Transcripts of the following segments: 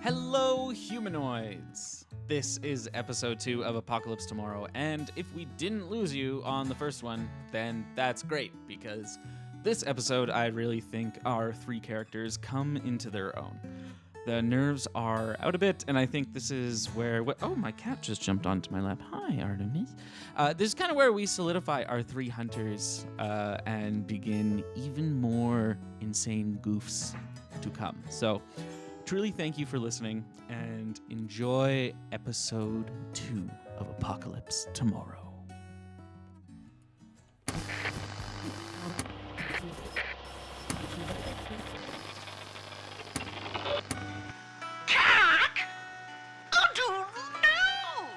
Hello, humanoids! This is episode 2 of Apocalypse Tomorrow, and if we didn't lose you on the first one, then that's great, because this episode, I really think our 3 characters come into their own. The nerves are out a bit, and I think this is where... Oh, my cat just jumped onto my lap. Hi, Artemis. This is kind of where we solidify our 3 hunters and begin even more insane goofs to come. So... truly thank you for listening, and enjoy episode 2 of Apocalypse Tomorrow. Jack! I do know!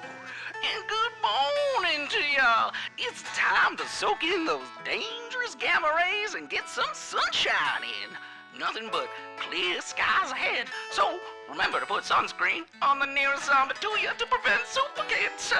And good morning to y'all. It's time to soak in those dangerous gamma rays and get some sunshine in. Nothing but clear skies ahead. So remember to put sunscreen on the nearest zombie to you to prevent super kids.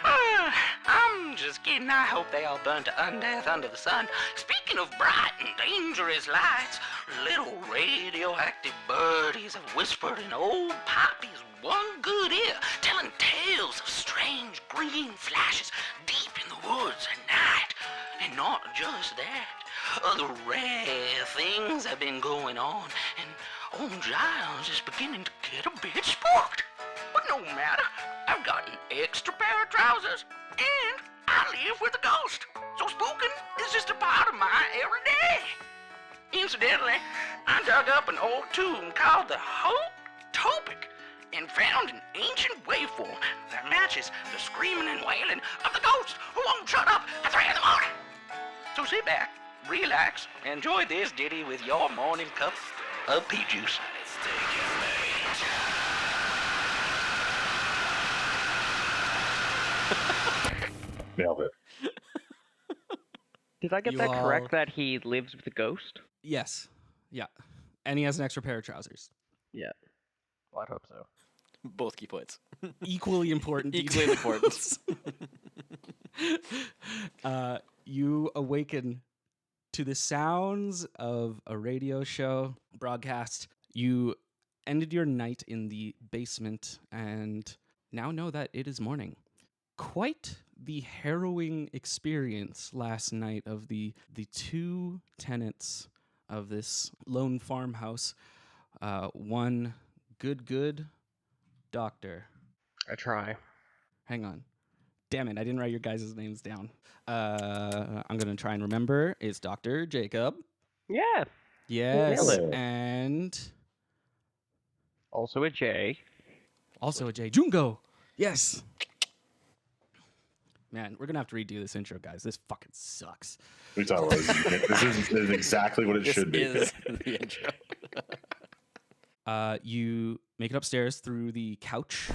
I'm just kidding. I hope they all burn to undeath under the sun. Speaking of bright and dangerous lights, little radioactive birdies have whispered in old Papi's one good ear, telling tales of strange green flashes deep in the woods at night. And not just that. Other rare things have been going on, and old Giles is beginning to get a bit spooked. But no matter, I've got an extra pair of trousers, and I live with a ghost, so spooking is just a part of my everyday. Incidentally, I dug up an old tomb called the Topic and found an ancient waveform that matches the screaming and wailing of the ghost who won't shut up at 3 in the morning. So sit back, relax, and enjoy this ditty with your morning cup of pea juice. Nailed it. Did I get that correct that he lives with a ghost? Yes. Yeah. And he has an extra pair of trousers. Yeah. Well, I'd hope so. Both key points. Equally important Equally details. You awaken to the sounds of a radio show broadcast. You ended your night in the basement and now know that it is morning. Quite the harrowing experience last night of the 2 tenants of this lone farmhouse. One good doctor. I try. Hang on. Damn it, I didn't write your guys' names down. I'm going to try and remember. It's Dr. Jacob. Yeah. Yes, Nailed it. and Also a J. also a J. Jungo. Yes. Man, we're going to have to redo this intro, guys. This fucking sucks. We talk about this is exactly what it should be. This is the intro. You make it upstairs through the couch,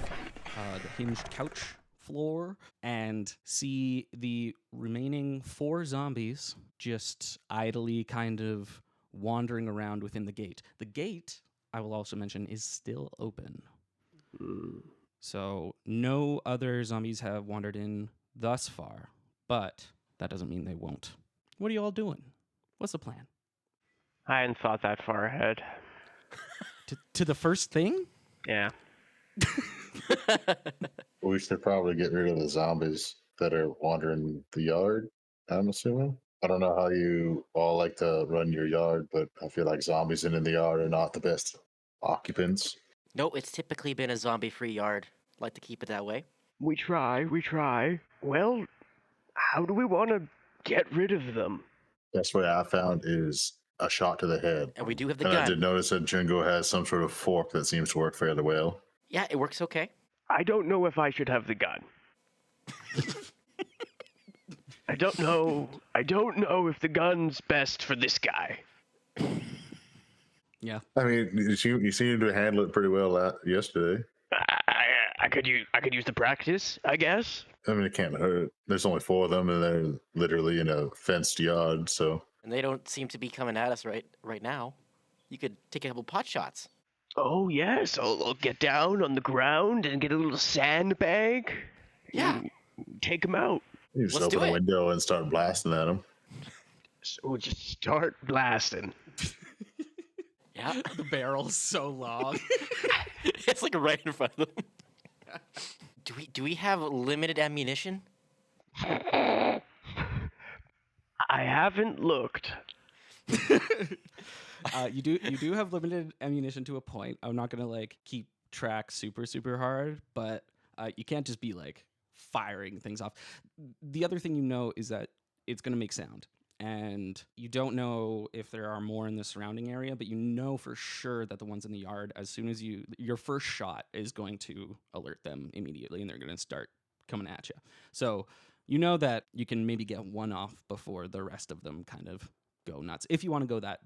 the hinged couch floor, and see the remaining 4 zombies just idly kind of wandering around within the gate. The gate, I will also mention, is still open. So no other zombies have wandered in thus far, but that doesn't mean they won't. What are you all doing? What's the plan? I hadn't thought that far ahead. To the first thing? Yeah. We should probably get rid of the zombies that are wandering the yard, I'm assuming. I don't know how you all like to run your yard, but I feel like zombies in the yard are not the best occupants. No, it's typically been a zombie-free yard. Like to keep it that way. We try. Well, how do we want to get rid of them? Best way I found is a shot to the head. And we do have the And I gun. did notice that Jingo has some sort of fork that seems to work fairly well. Yeah, it works okay. I don't know if I should have the gun. I don't know if the gun's best for this guy. Yeah. I mean, you seemed to handle it pretty well yesterday. I could use the practice, I guess. I mean, it can't hurt. There's only 4 of them, and they're literally in a fenced yard, so... And they don't seem to be coming at us right now. You could take a couple pot shots. Oh, yes. I'll get down on the ground and get a little sandbag. Yeah. Take them out. You just Let's do open a it. window and start blasting at them. So we'll just start blasting. Yeah. The barrel's so long. It's like right in front of them. Do we have limited ammunition? I haven't looked. You do have limited ammunition to a point. I'm not gonna like keep track super hard, but you can't just be like firing things off. The other thing you know is that it's gonna make sound, and you don't know if there are more in the surrounding area, but you know for sure that the ones in the yard, as soon as your first shot is going to alert them immediately, and they're gonna start coming at you. So you know that you can maybe get one off before the rest of them kind of go nuts if you want to go that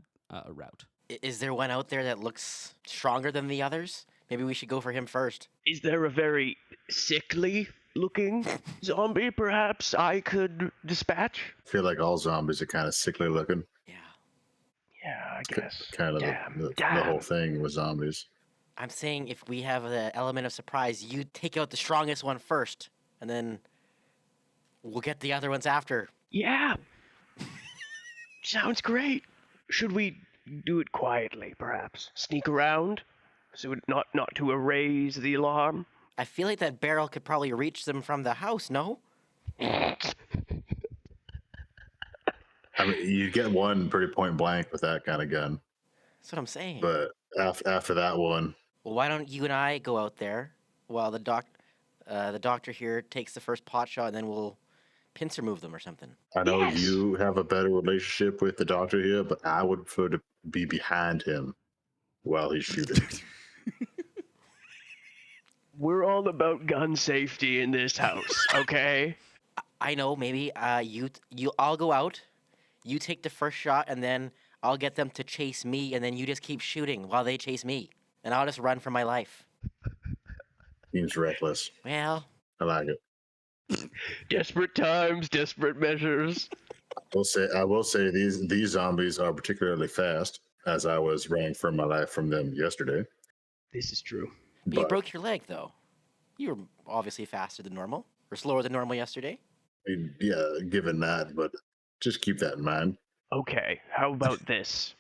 route. Is there one out there that looks stronger than the others? Maybe we should go for him first. Is there a very sickly looking zombie perhaps I could dispatch? I feel like all zombies are kind of sickly looking. Yeah. Yeah, I guess. Kind of the whole thing with zombies. I'm saying if we have the element of surprise, you take out the strongest one first, and then we'll get the other ones after. Yeah. Sounds great. Should we do it quietly, perhaps? Sneak around? So not to erase the alarm? I feel like that barrel could probably reach them from the house, no? I mean, you get one pretty point blank with that kind of gun. That's what I'm saying. But after that one, Well, why don't you and I go out there while the doctor here takes the first pot shot, and then we'll pincer move them or something. I know Yes. you have a better relationship with the doctor here, but I would prefer to be behind him while he's shooting. We're all about gun safety in this house, okay? I know. Maybe I'll go out. You take the first shot, and then I'll get them to chase me, and then you just keep shooting while they chase me, and I'll just run for my life. Seems reckless. Well, I like it. Desperate times, desperate measures. I will say these zombies are particularly fast, as I was running for my life from them yesterday. This is true. but you broke your leg, though. You were obviously faster than normal, or slower than normal yesterday. I mean, yeah, given that, but just keep that in mind. Okay, how about this?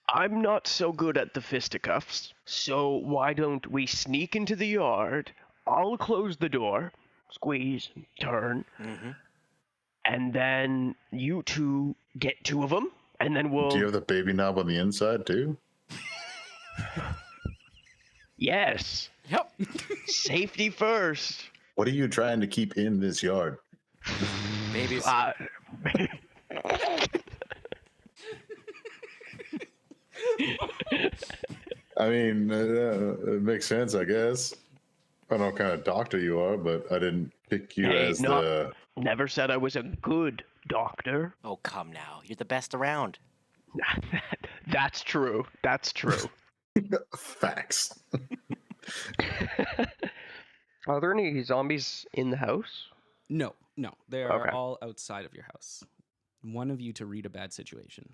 I'm not so good at the fisticuffs, so why don't we sneak into the yard? I'll close the door, squeeze, turn, and then you two get two of them, and then we'll... Do you have the baby knob on the inside, too? Yes. Yep. Safety first. What are you trying to keep in this yard? Babies. I mean, it makes sense, I guess. I don't know what kind of doctor you are, but I didn't pick you as the... Never said I was a good doctor. Oh, come now. You're the best around. That's true. That's true. Facts. Are there any zombies in the house? No, they are Okay. all outside of your house. One of you to read a bad situation.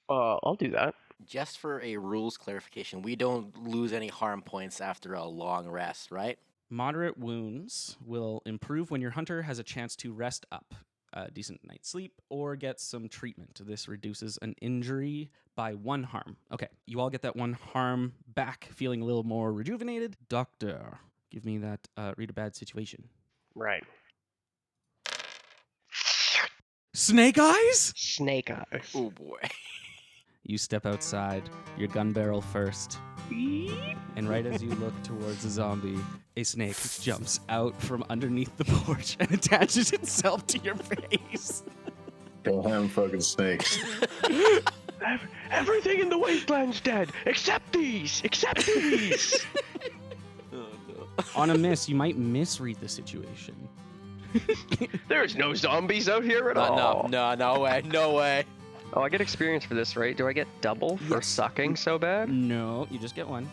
I'll do that. Just for a rules clarification, we don't lose any harm points after a long rest, right? Moderate wounds will improve when your hunter has a chance to rest up, a decent night's sleep, or get some treatment. This reduces an injury by 1 harm. Okay, you all get that 1 harm back, feeling a little more rejuvenated. Doctor, give me that read a bad situation. Right. Snake eyes? Snake eyes. Oh boy. You step outside, your gun barrel first. And right as you look towards the zombie, a snake jumps out from underneath the porch and attaches itself to your face. Damn fucking snakes. Everything in the wasteland's dead, except these! Except these! Oh no. On a miss, you might misread the situation. There's no zombies out here at all. No way. No way. Oh, I get experience for this, right? Do I get double for Yes. sucking so bad? No, you just get 1.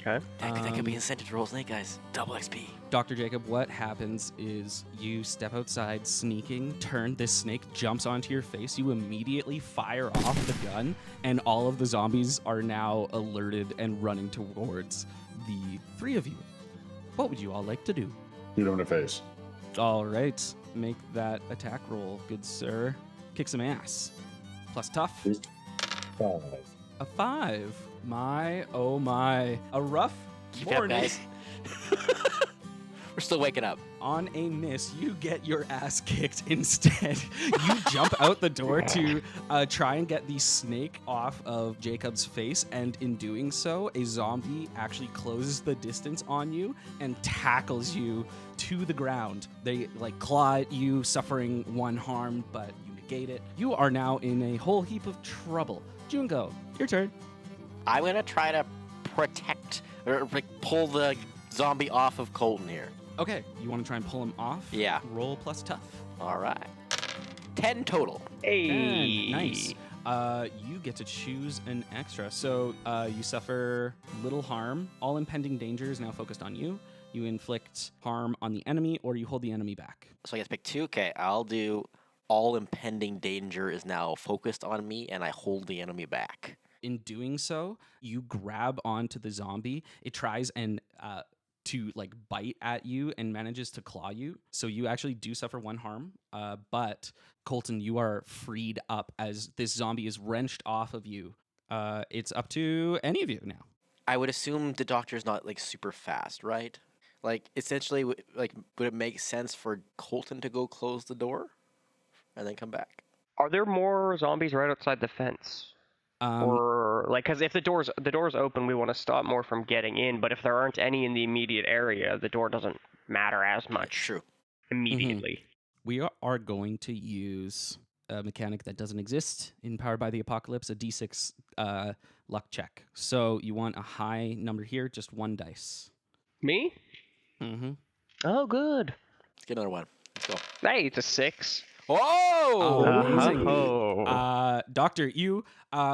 Okay. That could be incentive to roll snake eyes. Double XP. Dr. Jacob, what happens is you step outside, sneaking, turn, this snake jumps onto your face, you immediately fire off the gun, and all of the zombies are now alerted and running towards the 3 of you. What would you all like to do? Shoot him in the face. All right, make that attack roll, good sir. Kick some ass. Plus tough. Oh, A 5. My, oh my. A rough Keep up, morning. guys. We're still waking up. On a miss, you get your ass kicked instead. You jump out the door to try and get the snake off of Jacob's face, and in doing so, a zombie actually closes the distance on you and tackles you to the ground. They like claw at you, suffering one harm, but you negate it. You are now in a whole heap of trouble. Jungo, your turn. I'm gonna try to protect or like, pull the zombie off of Colton here. Okay, you want to try and pull him off? Yeah. Roll plus tough. All right. 10 total. Hey. Nice. You get to choose an extra. So you suffer little harm. All impending danger is now focused on you. You inflict harm on the enemy, or you hold the enemy back. So I guess pick 2. Okay, I'll do all impending danger is now focused on me, and I hold the enemy back. In doing so, you grab onto the zombie. It tries and to like bite at you and manages to claw you. So you actually do suffer one harm. But Colton, you are freed up as this zombie is wrenched off of you. It's up to any of you now. I would assume the doctor's not like super fast, right? Like essentially, like would it make sense for Colton to go close the door and then come back? Are there more zombies right outside the fence? Or like, because if the door's open, we want to stop more from getting in. But if there aren't any in the immediate area, the door doesn't matter as much True. immediately. We are going to use a mechanic that doesn't exist in Powered by the Apocalypse, a D6 luck check. So you want a high number here, just 1 dice. Me? Mm-hmm. Oh, good. Let's get another one. Let's go. Hey, it's a 6. Oh! Amazing. Doctor, you,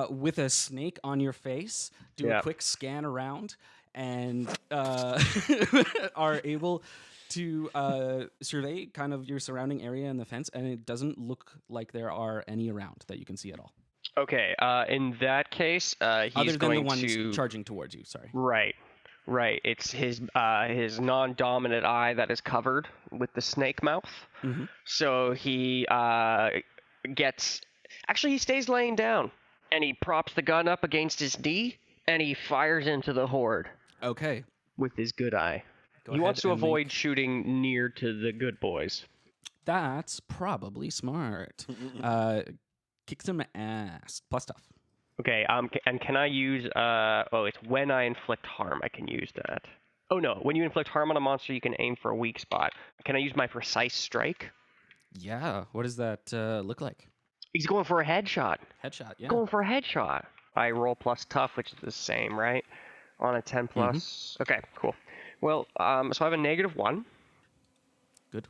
with a snake on your face, do a quick scan around and are able to survey kind of your surrounding area and the fence, and it doesn't look like there are any around that you can see at all. Okay, in that case, he's Other than going the ones to... charging towards you, sorry. Right. It's his non-dominant eye that is covered with the snake mouth. Mm-hmm. So he he stays laying down, and he props the gun up against his knee, and he fires into the horde. Okay. With his good eye. Go He wants ahead to and avoid shooting near to the good boys. That's probably smart. Kick some ass. Plus tough. Okay, and can I use, it's when I inflict harm I can use that. Oh no, when you inflict harm on a monster, you can aim for a weak spot. Can I use my precise strike? Yeah. What does that look like? He's going for a headshot. Headshot, yeah. Going for a headshot. I roll plus tough, which is the same, right? On a 10 plus. Okay, cool. Well, so I have a -1. Good.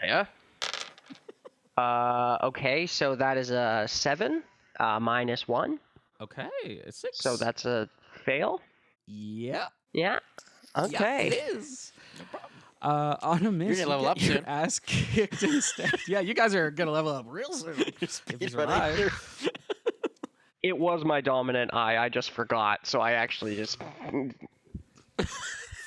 Yeah. Okay, so that is a 7, -1. Okay, a 6. So that's a fail? Yeah. Yeah. Okay. Yeah, it is. On a miss, You're gonna level you up get your soon. ass kicked instead. Yeah, you guys are gonna level up real soon. If you survive. It was my dominant eye. I just forgot, so I actually just...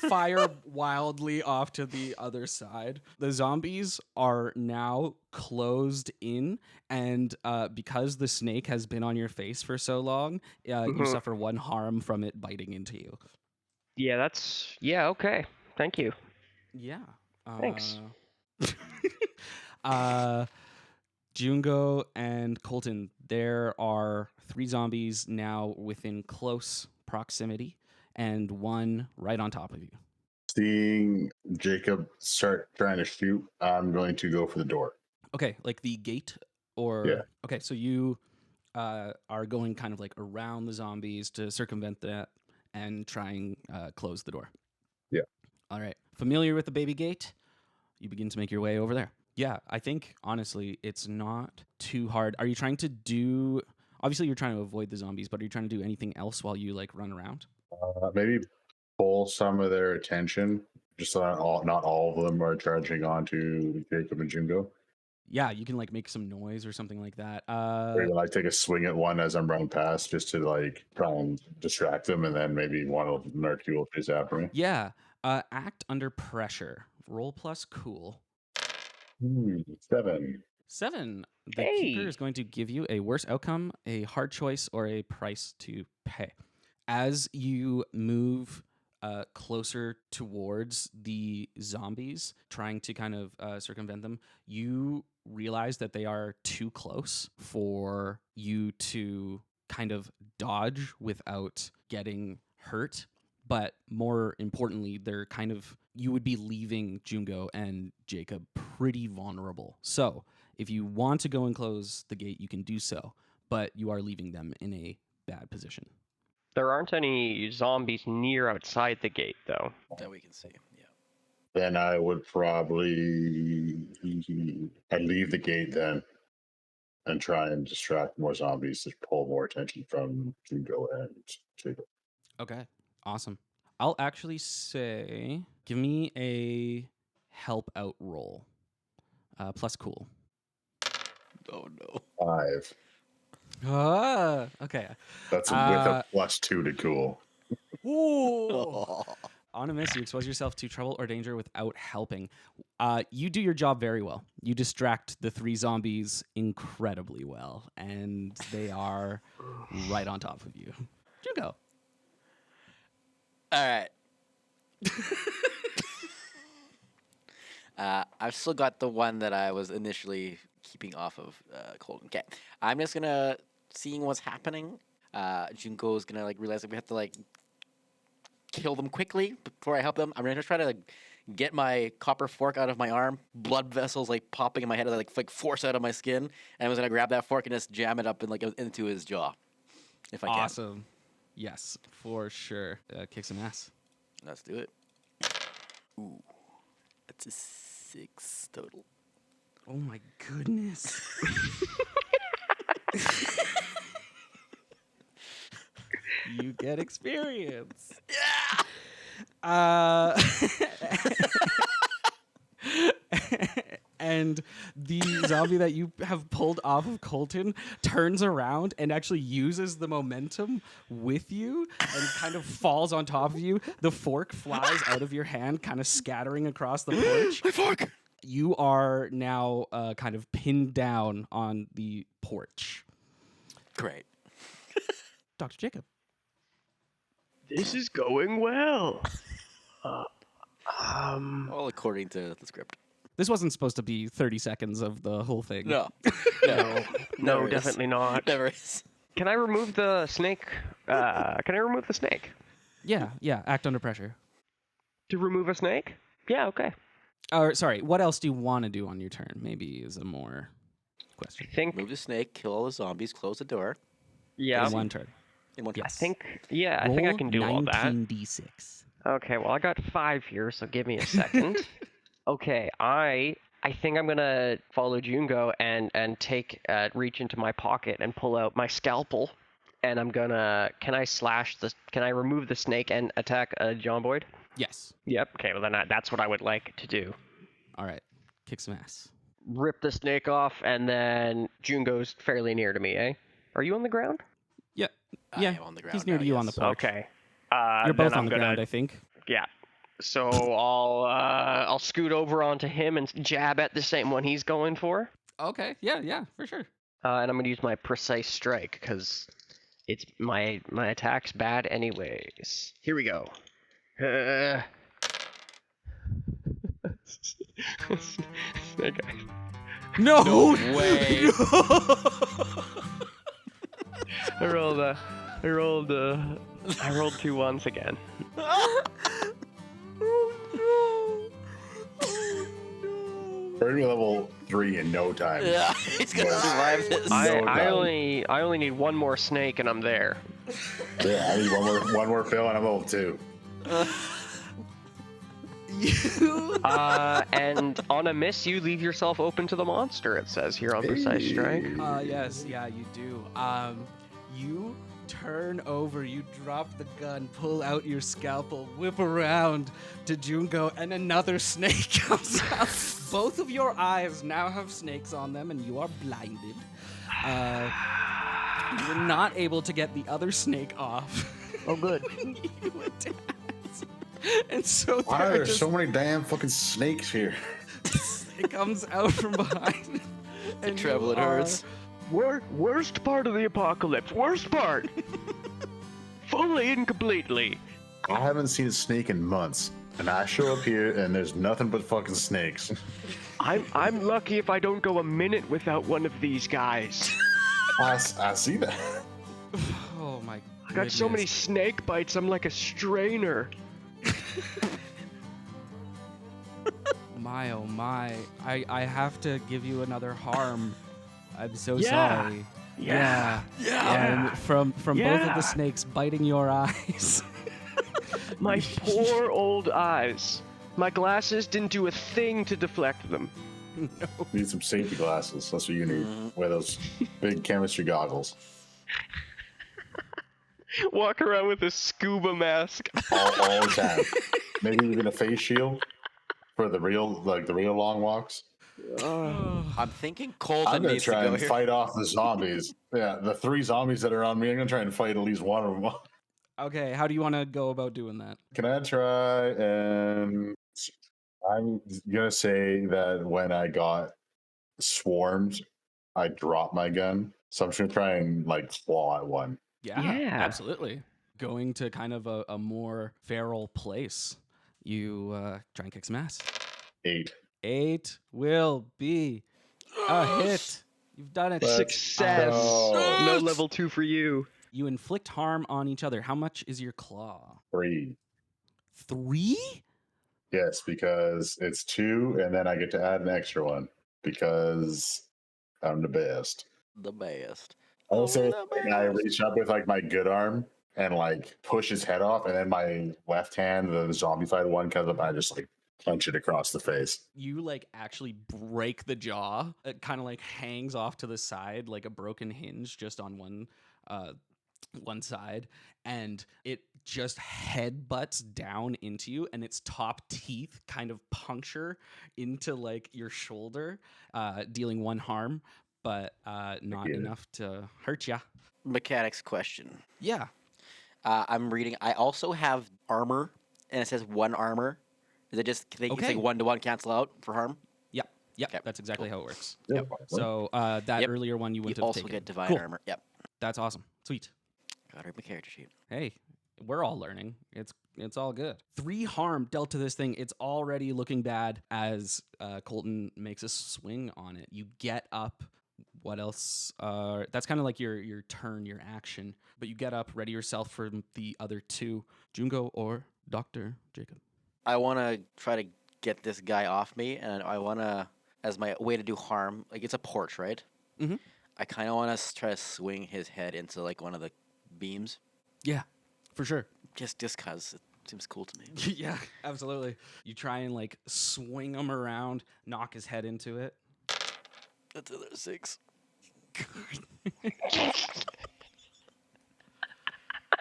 Fire wildly off to the other side. The zombies are now closed in, and because the snake has been on your face for so long, you suffer one harm from it biting into you. Yeah, okay. Thank you. Yeah. Thanks. Jungo and Colton, there are 3 zombies now within close proximity, and one right on top of you. Seeing Jacob start trying to shoot, I'm going to go for the door. Okay, like the gate, or Yeah. Okay, so you are going kind of like around the zombies to circumvent that and try and close the door. Yeah. All right. Familiar with the baby gate? You begin to make your way over there. Yeah, I think honestly it's not too hard. Are you trying to do? Obviously, you're trying to avoid the zombies, but are you trying to do anything else while you like run around? Maybe pull some of their attention, just so not all of them are charging onto Jacob and Jungo. Yeah, you can like make some noise or something like that. Maybe like take a swing at one as I'm running past, just to like try and distract them, and then maybe one of them or two will chase after me. Yeah, act under pressure. Roll plus cool. 7. 7. The Hey. keeper is going to give you a worse outcome, a hard choice, or a price to pay. As you move closer towards the zombies, trying to kind of circumvent them, you realize that they are too close for you to kind of dodge without getting hurt. But more importantly, they're kind of, you would be leaving Jungo and Jacob pretty vulnerable. So if you want to go and close the gate, you can do so, but you are leaving them in a bad position. There aren't any zombies near outside the gate, though. That we can see. Yeah. Then I would probably I'd leave the gate then and try and distract more zombies to pull more attention from Jungo and Jacob. Okay, awesome. I'll actually say, give me a help out roll, plus cool. Oh no. 5. Okay. That's with a +2 to cool. Ooh. On a miss, you expose yourself to trouble or danger without helping. You do your job very well. You distract the 3 zombies incredibly well, and they are right on top of you. Jungo. All right. I've still got the one that I was initially keeping off of Colton. Okay, I'm just gonna seeing what's happening. Junko's gonna realize that we have to kill them quickly before I help them. I'm gonna try to get my copper fork out of my arm. Blood vessels popping in my head, force out of my skin. And I'm just gonna grab that fork and just jam it up into his jaw, if I can. Awesome. Yes, for sure. Kick some ass. Let's do it. Ooh, that's a 6 total. Oh my goodness. You get experience. Yeah. And the zombie that you have pulled off of Colton turns around and actually uses the momentum with you and kind of falls on top of you. The fork flies out of your hand, kind of scattering across the porch. My fork! You are now kind of pinned down on the porch. Great. Dr. Jacob. This is going well. All according to the script. This wasn't supposed to be 30 seconds of the whole thing. No. No, Never is. definitely not. Never is. Can I remove the snake? Can I remove the snake? Yeah, act under pressure. To remove a snake? Yeah, okay. Sorry, what else do you want to do on your turn? Maybe is a more question. I think. Move the snake, kill all the zombies, close the door. Yeah. In one turn. In one turn. I think. Yeah, I think I can do all that. 19d6. Okay, well I got 5 here, so give me a second. Okay, I think I'm gonna follow Jungo and take reach into my pocket and pull out my scalpel, and I'm gonna. Can I remove the snake and attack John Boyd? Yes. Yep. Okay, well then that's what I would like to do. All right. Kick some ass. Rip the snake off, and then Jungo's fairly near to me, eh? Are you on the ground? Yeah. I Yeah. am on the ground He's near now, to you on the yes. porch. Okay. You're both then on the ground, I think. Yeah. So I'll scoot over onto him and jab at the same one he's going for. Okay. Yeah, for sure. And I'm gonna use my precise strike because it's my attack's bad anyways. Here we go. Snake eyes. No way. I rolled 2 ones again. We're gonna be level 3 in no time. Yeah, he's gonna survive this. I only need one more snake and I'm there. Yeah, I need one more fill and I'm level 2. And on a miss, you leave yourself open to the monster. It says here on precise strike. Yes, yeah, you do. You turn over, you drop the gun, pull out your scalpel, whip around to Jungo, and another snake comes out. Both of your eyes now have snakes on them, and you are blinded. You're not able to get the other snake off. Oh, good. When you attack. And so Why are there so many damn fucking snakes here? it comes out from behind The And treble, you it hurts. Worst part of the apocalypse. Worst part. Fully and completely. I haven't seen a snake in months, and I show up here and there's nothing but fucking snakes. I'm lucky if I don't go a minute without one of these guys. I see that. Oh my I got so many goodness. snake bites, I'm like a strainer. My oh my. I have to give you another harm. I'm so Yeah. sorry. Yeah. And from both of Yeah. the snakes biting your eyes. My poor old eyes. My glasses didn't do a thing to deflect them. Need some safety glasses. That's what you need. Wear those big chemistry goggles. Walk around with a scuba mask. All the time. Maybe even a face shield for the real long walks. I'm thinking I'm Colton gonna needs to try go and here. fight off the zombies. Yeah, the 3 zombies that are on me. I'm gonna try and fight at least one of them. Okay, how do you want to go about doing that? Can I try and? I'm gonna say that when I got swarmed, I dropped my gun. So I'm just gonna try and like claw at one. Yeah, Yeah. absolutely. Going to kind of a more feral place. You try and kick some ass. 8. 8 will be a hit. You've done it. Let's Success. go. No level 2 for you. You inflict harm on each other. How much is your claw? 3. 3? Yes, because it's 2, and then I get to add an extra one because I'm the best. The best. I would say the like, I best. reach up with like my good arm and like push his head off, and then my left hand, the zombified one, comes up and I just like punch it across the face. You like actually break the jaw. It kind of like hangs off to the side like a broken hinge just on one side, and it just headbutts down into you, and its top teeth kind of puncture into like your shoulder, dealing 1 harm, but not Yeah. enough to hurt ya. Mechanics question. Yeah. I'm reading. I also have armor, and it says 1 armor. Is it just it's Okay. like 1-to-1 cancel out for harm? Yep. Okay, That's exactly how it works. Yep. So that Yep. earlier one you You wouldn't have also taken. get divine Cool. armor. Yep. That's awesome. Sweet. Gotta read my character sheet. Hey, we're all learning. It's all good. 3 harm dealt to this thing. It's already looking bad as Colton makes a swing on it. You get up. What else? That's kind of like your turn, your action. But you get up, ready yourself for the other 2, Jungo or Dr. Jacob. I want to try to get this guy off me, and I want to, as my way to do harm, like it's a porch, right? Mhm. I kind of want to try to swing his head into like one of the beams, Yeah, for sure. just cause it seems cool to me. Yeah, absolutely. You try and like swing him around, knock his head into it. That's another 6.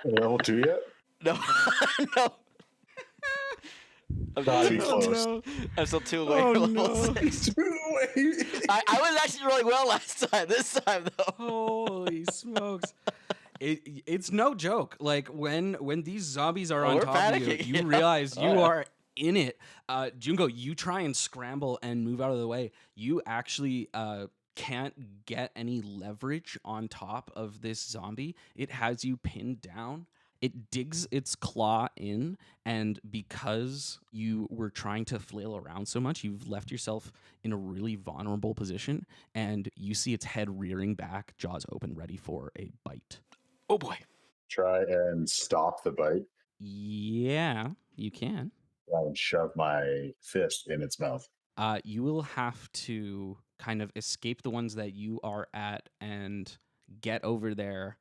Level 2 yet? No, no. Gotta be close. I'm still too away Oh, for level no. 6. Wait. I was actually rolling well last time. This time though. Holy smokes. It's no joke. Like when these zombies are Oh, on we're top of you, panicking, you yeah. realize you Oh, yeah. are in it. Jungo, you try and scramble and move out of the way. You actually can't get any leverage on top of this zombie. It has you pinned down. It digs its claw in, and because you were trying to flail around so much, you've left yourself in a really vulnerable position, and you see its head rearing back, jaws open, ready for a bite. Oh boy. Try and stop the bite. Yeah, you can. Try and shove my fist in its mouth. You will have to kind of escape the ones that you are at and get over there,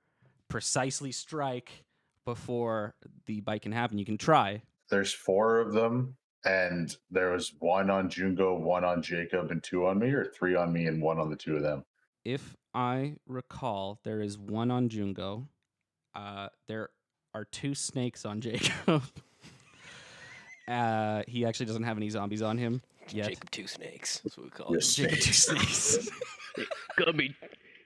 precisely strike before the bite can happen. You can try. There's 4 of them, and there was 1 on Jungo, 1 on Jacob, and 2 on me, or 3 on me and 1 on the 2 of them. If I recall, there is 1 on Jungo. There are 2 snakes on Jacob. He actually doesn't have any zombies on him yet. Jacob 2 snakes. That's what we call You're it. Jacob 2 snakes. Call me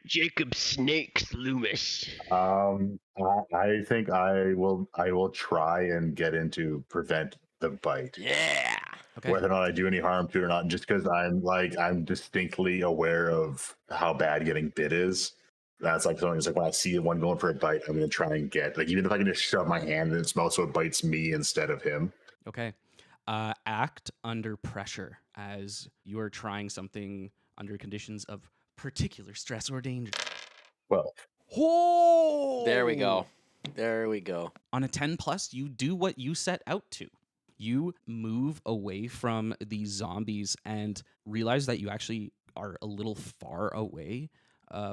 Jacob Snakes Loomis. I think I will try and get in to prevent the bite. Yeah. Okay. whether or not I do any harm to it or not, just because I'm distinctly aware of how bad getting bit is. That's like something. It's like when I see one going for a bite, I'm gonna try and get, like, even if I can just shove my hand in its mouth so it bites me instead of him. Okay. Act under pressure as you are trying something under conditions of particular stress or danger. Well, Oh! There we go. There we go. On a 10 plus, you do what you set out to. You move away from these zombies and realize that you actually are a little far away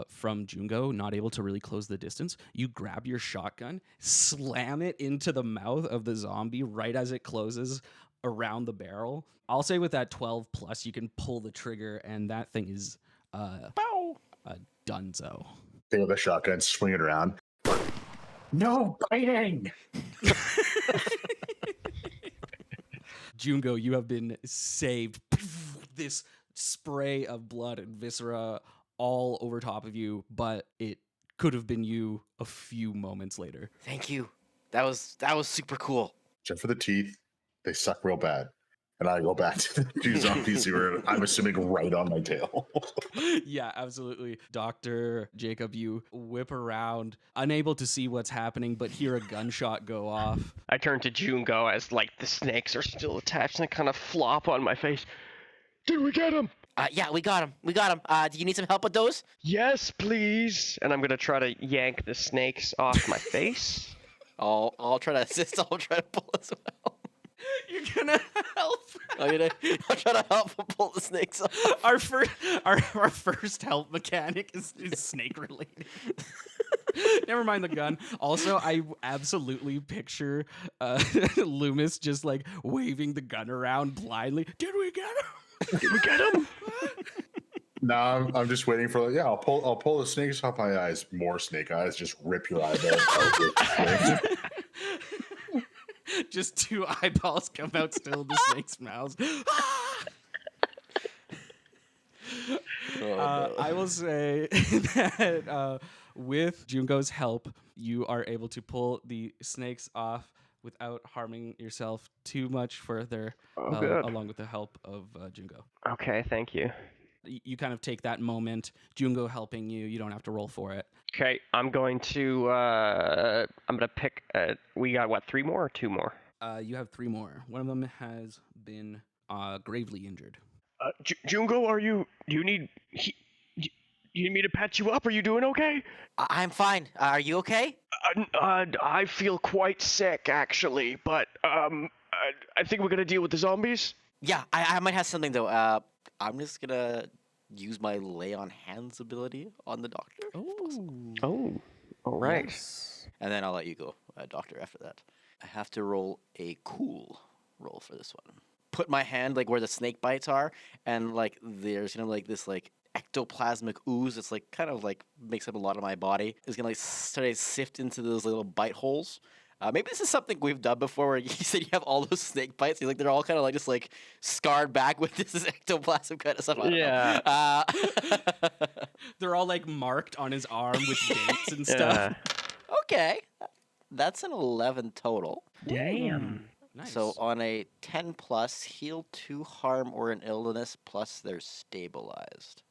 from Jungo, not able to really close the distance. You grab your shotgun, slam it into the mouth of the zombie right as it closes around the barrel. I'll say with that 12 plus, you can pull the trigger, and that thing is a dunzo. take out the shotgun, swing it around. No biting. Jungo, you have been saved. This spray of blood and viscera all over top of you, but it could have been you a few moments later. Thank you. That was super cool. Except for the teeth, they suck real bad. And I go back to the two zombies who are, I'm assuming, right on my tail. Yeah, absolutely. Dr. Jacob, you whip around, unable to see what's happening, but hear a gunshot go off. I turn to Jungo as like the snakes are still attached and I kind of flop on my face. Did we get him? Yeah, we got him. Do you need some help with those? Yes, please. And I'm gonna try to yank the snakes off my face. I'll try to assist. I'll try to pull as well. You're gonna help. I'll try to help pull the snakes off. Our first help mechanic is snake related. Never mind the gun. Also, I absolutely picture Loomis just like waving the gun around blindly. Did we get him? Did we get him? No, I'm just waiting for, like, yeah, I'll pull the snakes off my eyes. More snake eyes, just rip your eyeballs out. Just two eyeballs come out still in the snake's mouths. I will say that with Jungo's help, you are able to pull the snakes off without harming yourself too much further, along with the help of Jungo. Okay, thank you. You kind of take that moment, Jungo helping you. You don't have to roll for it. Okay, I'm going to pick. We got what? 3 more or 2 more? You have 3 more. One of them has been gravely injured. Jungo, do you need me to patch you up? Are you doing okay? I'm fine. Are you okay? I feel quite sick actually, but I think we're gonna deal with the zombies. Yeah, I might have something though. I'm just gonna use my lay on hands ability on the doctor. Oh, all right. Yes. And then I'll let you go, doctor, after that. I have to roll a cool roll for this one. Put my hand like where the snake bites are, and like there's like this like ectoplasmic ooze that's like kind of like makes up a lot of my body. Is gonna like start to sift into those little bite holes. Maybe this is something we've done before where you said you have all those snake bites. Like they're all kind of like just like scarred back with this ectoplasm kind of stuff. I don't know. They're all like marked on his arm with dates and stuff. Okay. That's an 11 total. Damn. Nice. So on a 10 plus, heal 2 harm or an illness plus they're stabilized.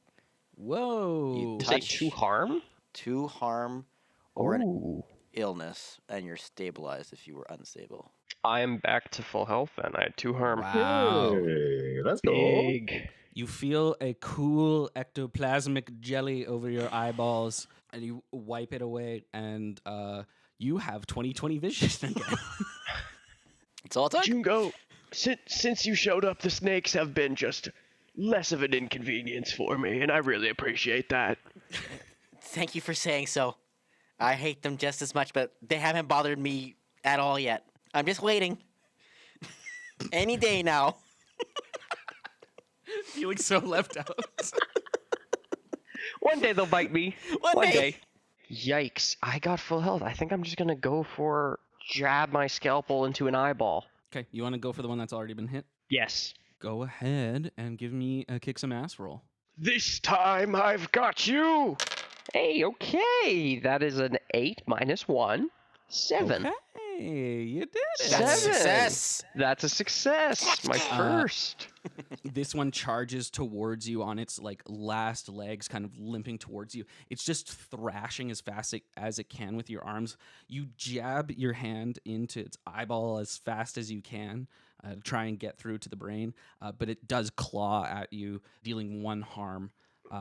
Whoa. You Say touch 2 harm? 2 harm or an Ooh. illness, and you're stabilized if you were unstable. I am back to full health and I had 2 harm. Wow. Hey, that's cool. Big. You feel a cool ectoplasmic jelly over your eyeballs, and you wipe it away, and you have 20/20 vision again. It's all it took. Jungo, since you showed up, the snakes have been just less of an inconvenience for me, and I really appreciate that. Thank you for saying so. I hate them just as much, but they haven't bothered me at all yet. I'm just waiting. Any day now. Feeling so left out. One day they'll bite me. One day. Yikes, I got full health. I think I'm just gonna go for jab my scalpel into an eyeball. Okay, you want to go for the one that's already been hit? Yes. Go ahead and give me a kick some ass roll. This time I've got you! Hey, okay. That is an 8 minus 1. 7. Okay. Hey, you did it. That's a 7. success. That's a success. My first. This one charges towards you on its like last legs, kind of limping towards you. It's just thrashing as fast as it can with your arms. You jab your hand into its eyeball as fast as you can to try and get through to the brain, but it does claw at you, dealing 1 harm.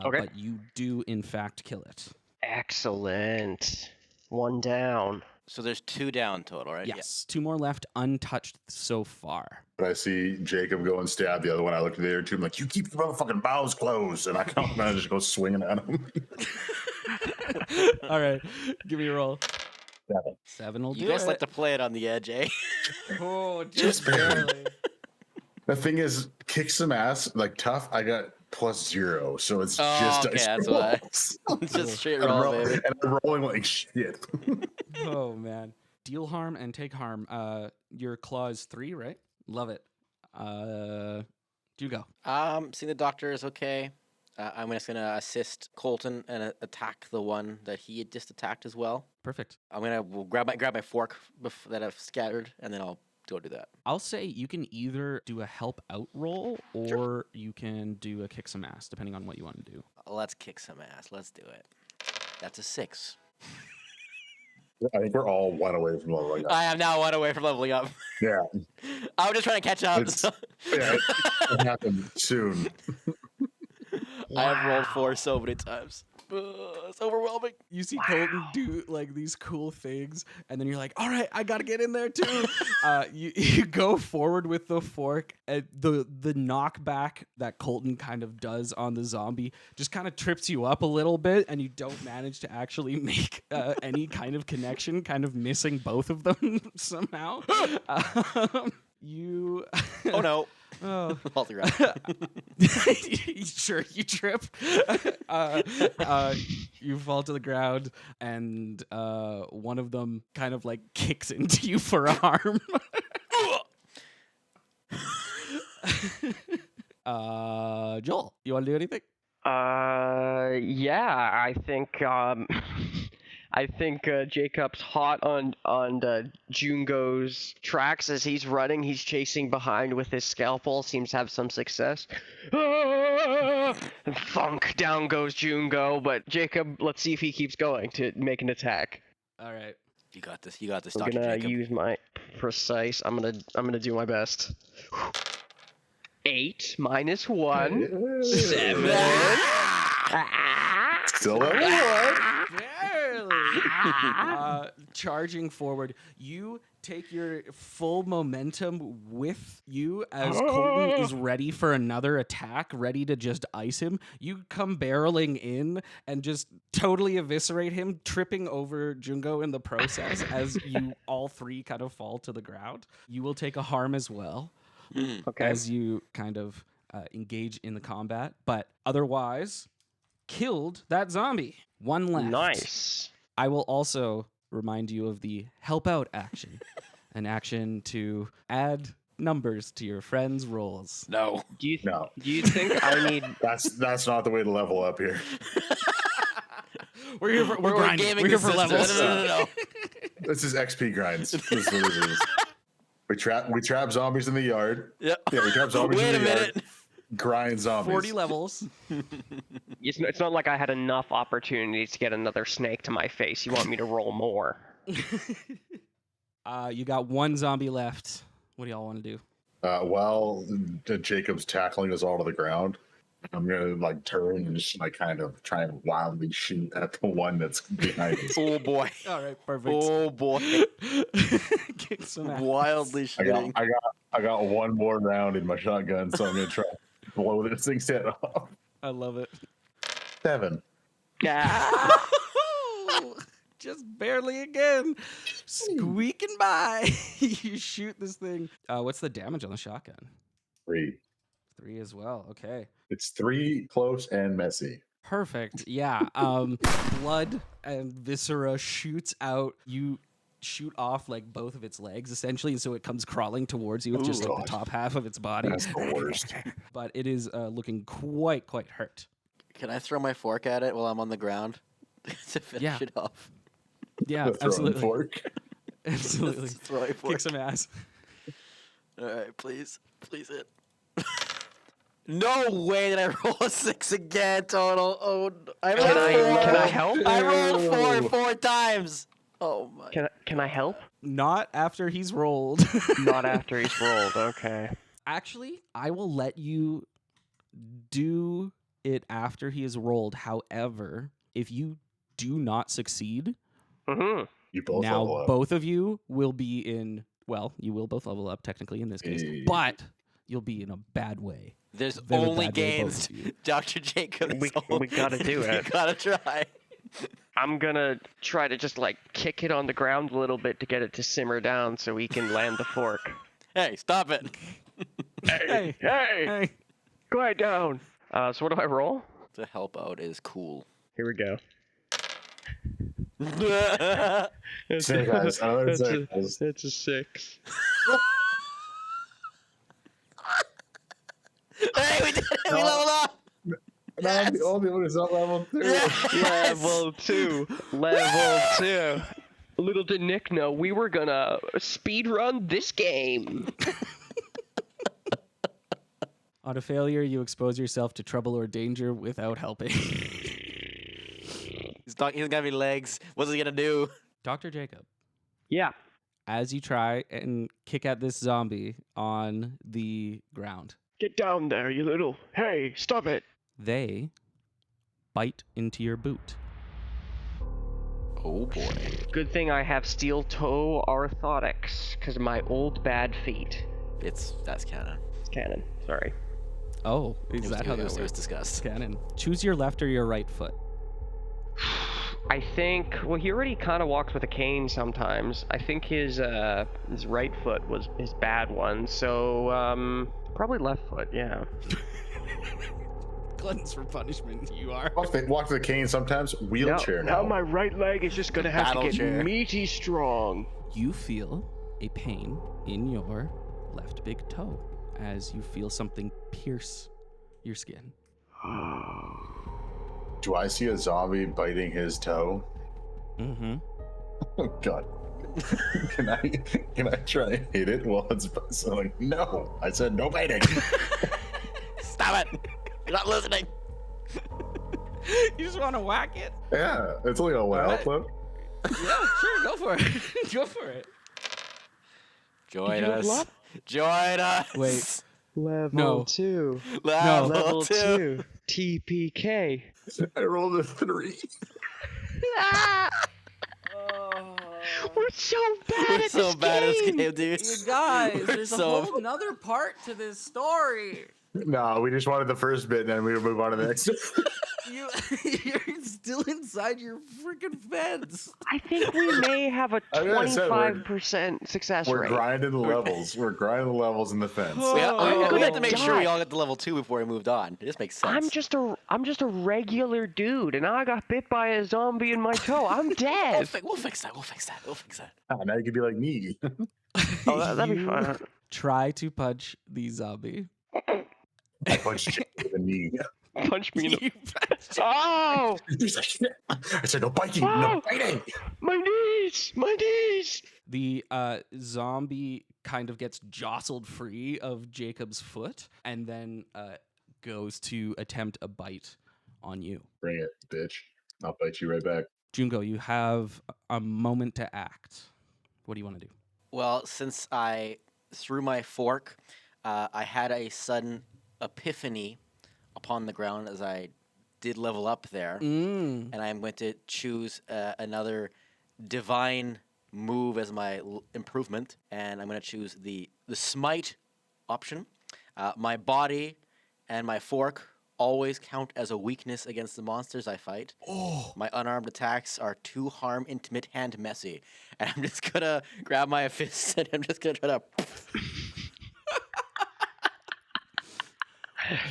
Okay. But you do, in fact, kill it. Excellent. 1 down. So there's 2 down total, right? Yes, 2 more left, untouched so far. But I see Jacob go and stab the other one. I look at the other two. I'm like, you keep your motherfucking mouths closed. And I can't manage to go swinging at him. All right, give me a roll. 7. 7 will do You guys it. like to play it on the edge, eh? Oh, Just barely. The thing is, kick some ass, like tough. I got +0, so it's just okay, dice that's why. rolls. It's just straight And roll, roll- baby. And I'm rolling like shit. Oh man, deal harm and take harm. Your claw is 3, right? Love it. Do you go? Seeing the doctor is okay. I'm just gonna assist Colton and attack the one that he had just attacked as well. Perfect. I'm gonna grab my fork that I've scattered, and then I'll go do that. I'll say you can either do a help out roll or you can do a kick some ass, depending on what you want to do. Let's kick some ass. Let's do it. That's a 6. I think we're all 1 away from leveling up. I am now 1 away from leveling up. Yeah. I was just trying to catch up. It's- Yeah, it'll happen soon. I have rolled 4 so many times. It's overwhelming. You see Colton do like these cool things, and then you're like, all right, I gotta get in there too. You go forward with the fork, and the knockback that Colton kind of does on the zombie just kind of trips you up a little bit, and you don't manage to actually make any kind of connection, kind of missing both of them somehow. You Oh no. oh. Fall to the ground. Sure, you trip. You fall to the ground, and one of them kind of like kicks into you for a harm. Joel, you want to do anything? Yeah, I think I think Jacob's hot on Jungo's tracks as he's running. He's chasing behind with his scalpel. Seems to have some success. Ah! Thunk, down goes Jungo. But Jacob, let's see if he keeps going to make an attack. All right. You got this. You got this, I'm Dr. gonna Jacob. use my precise. I'm gonna do my best. 8 minus 1. 7. Still level 1. Charging forward, you take your full momentum with you as Colton is ready for another attack, ready to just ice him. You come barreling in and just totally eviscerate him, tripping over Jungo in the process as you all 3 kind of fall to the ground. You will take a harm as well. Okay. As you kind of engage in the combat, but otherwise killed that zombie. 1 left. Nice. I will also remind you of the help out action, an action to add numbers to your friends' rolls. No. Do you No. think I need? That's not the way to level up here. We're here for we're grinding. gaming We're here the for system. levels. No. This is XP grinds. This is what it is. We trap zombies in the yard. Yeah. Yeah, we trap zombies Wait in a the minute. yard. Grind zombies. 40 levels. It's not like I had enough opportunities to get another snake to my face. You want me to roll more? You got 1 zombie left. What do y'all want to do? While Jacob's tackling us all to the ground, I'm gonna like turn and just like kind of try and wildly shoot at the one that's behind us. Oh boy. All right, perfect. Oh boy. Kick some ass. Wildly shooting. I got 1 more round in my shotgun, so I'm gonna try and blow this thing's head off. I love it. 7. Just barely again. Squeaking by. You shoot this thing. What's the damage on the shotgun? 3. 3 as well. Okay. It's 3 close and messy. Perfect. Yeah. Blood and viscera shoots out. You shoot off like both of its legs essentially, and so it comes crawling towards you with just like the top half of its body. That's the worst. But it is looking quite hurt. Can I throw my fork at it while I'm on the ground to finish Yeah. it off? Yeah, The throwing absolutely. fork. Absolutely. Just throw it for Kick it. some ass. All right, please hit. No way did I roll a 6 again total. Oh, no. I rolled Can I 4. help? I rolled 4 times. Oh my. Can I help? Not after he's rolled. Not after he's rolled. Okay. Actually, I will let you do it after he is rolled. However, if you do not succeed, Mm-hmm. You both now level up. both of you will be in, well, you will both level up technically in this case, Hey. but you'll be in a bad way. There's Very only bad way, both gains, of you. Dr. Jacobs. We gotta do We it. gotta try. I'm gonna try to just like kick it on the ground a little bit to get it to simmer down so we can land the fork. Hey, stop it. Hey, Hey, hey. quiet down. So what do I roll? To help out is cool. Here we go. Say, guys, another say, guys. It's a 6. Hey, we did it. We leveled up. And I'm the only one who's not level 2. Level 2. Level 2. Little did Nick know we were gonna speed run this game. On a failure, you expose yourself to trouble or danger without helping. He's got any legs. What's he gonna do? Dr. Jacob, Yeah. as you try and kick at this zombie on the ground, Get down there, you little. Hey, stop it. they bite into your boot. Oh boy. Good thing I have steel toe orthotics, because of my old bad feet. That's canon. It's canon. Sorry. Oh, is that how it this was works? discussed? Canon. Choose your left or your right foot. I think, well, he already kind of walks with a cane sometimes. I think his right foot was his bad one, so probably left foot, yeah. Gluttons for punishment, you are. Walk the cane sometimes. Wheelchair now. Now my right leg is just gonna have Battle to get chair. meaty strong. You feel a pain in your left big toe as you feel something pierce your skin. Do I see a zombie biting his toe? Mm-hmm. Oh God. Can I try and hit it while it's so like, no. I said no biting. Stop it! You're not listening. You just want to whack it? Yeah, it's only a one Alright. outlook. Yeah, sure, go for it. Go for it. Join you level us. up? Join us. Wait. Level No. 2. Level, Level 2. 2. TPK. I rolled a 3. We're so bad We're at so this bad at this game. game, dude. You guys, We're there's so- a whole nother part to this story. No, we just wanted the first bit and then we would move on to the next. You're still inside your freaking fence. I think we may have a I mean, I said we're- 25% success We're rate. grinding the levels. We're grinding the levels in the fence. We Oh. have to make sure we die. all get to level 2 before we moved on. This makes sense. I'm just a regular dude, and I got bit by a zombie in my toe. I'm dead. We'll fix that. We'll fix that. We'll fix that. Ah, now you could be like me. Oh, that'd be You fun. Try to punch the zombie. I punched you in the knee. Punch me in the... You punched- Oh! I said no biting, no biting. My knees! My knees! The zombie kind of gets jostled free of Jacob's foot and then goes to attempt a bite on you. Bring it, bitch. I'll bite you right back. Junko, you have a moment to act. What do you want to do? Well, since I threw my fork, I had a sudden epiphany upon the ground as I did level up there. And I'm going to choose another divine move as my improvement. And I'm going to choose the smite option. My body and my fork always count as a weakness against the monsters I fight. My unarmed attacks are too harm, intimate, hand messy. And I'm just going to grab my fist and I'm just going to try to...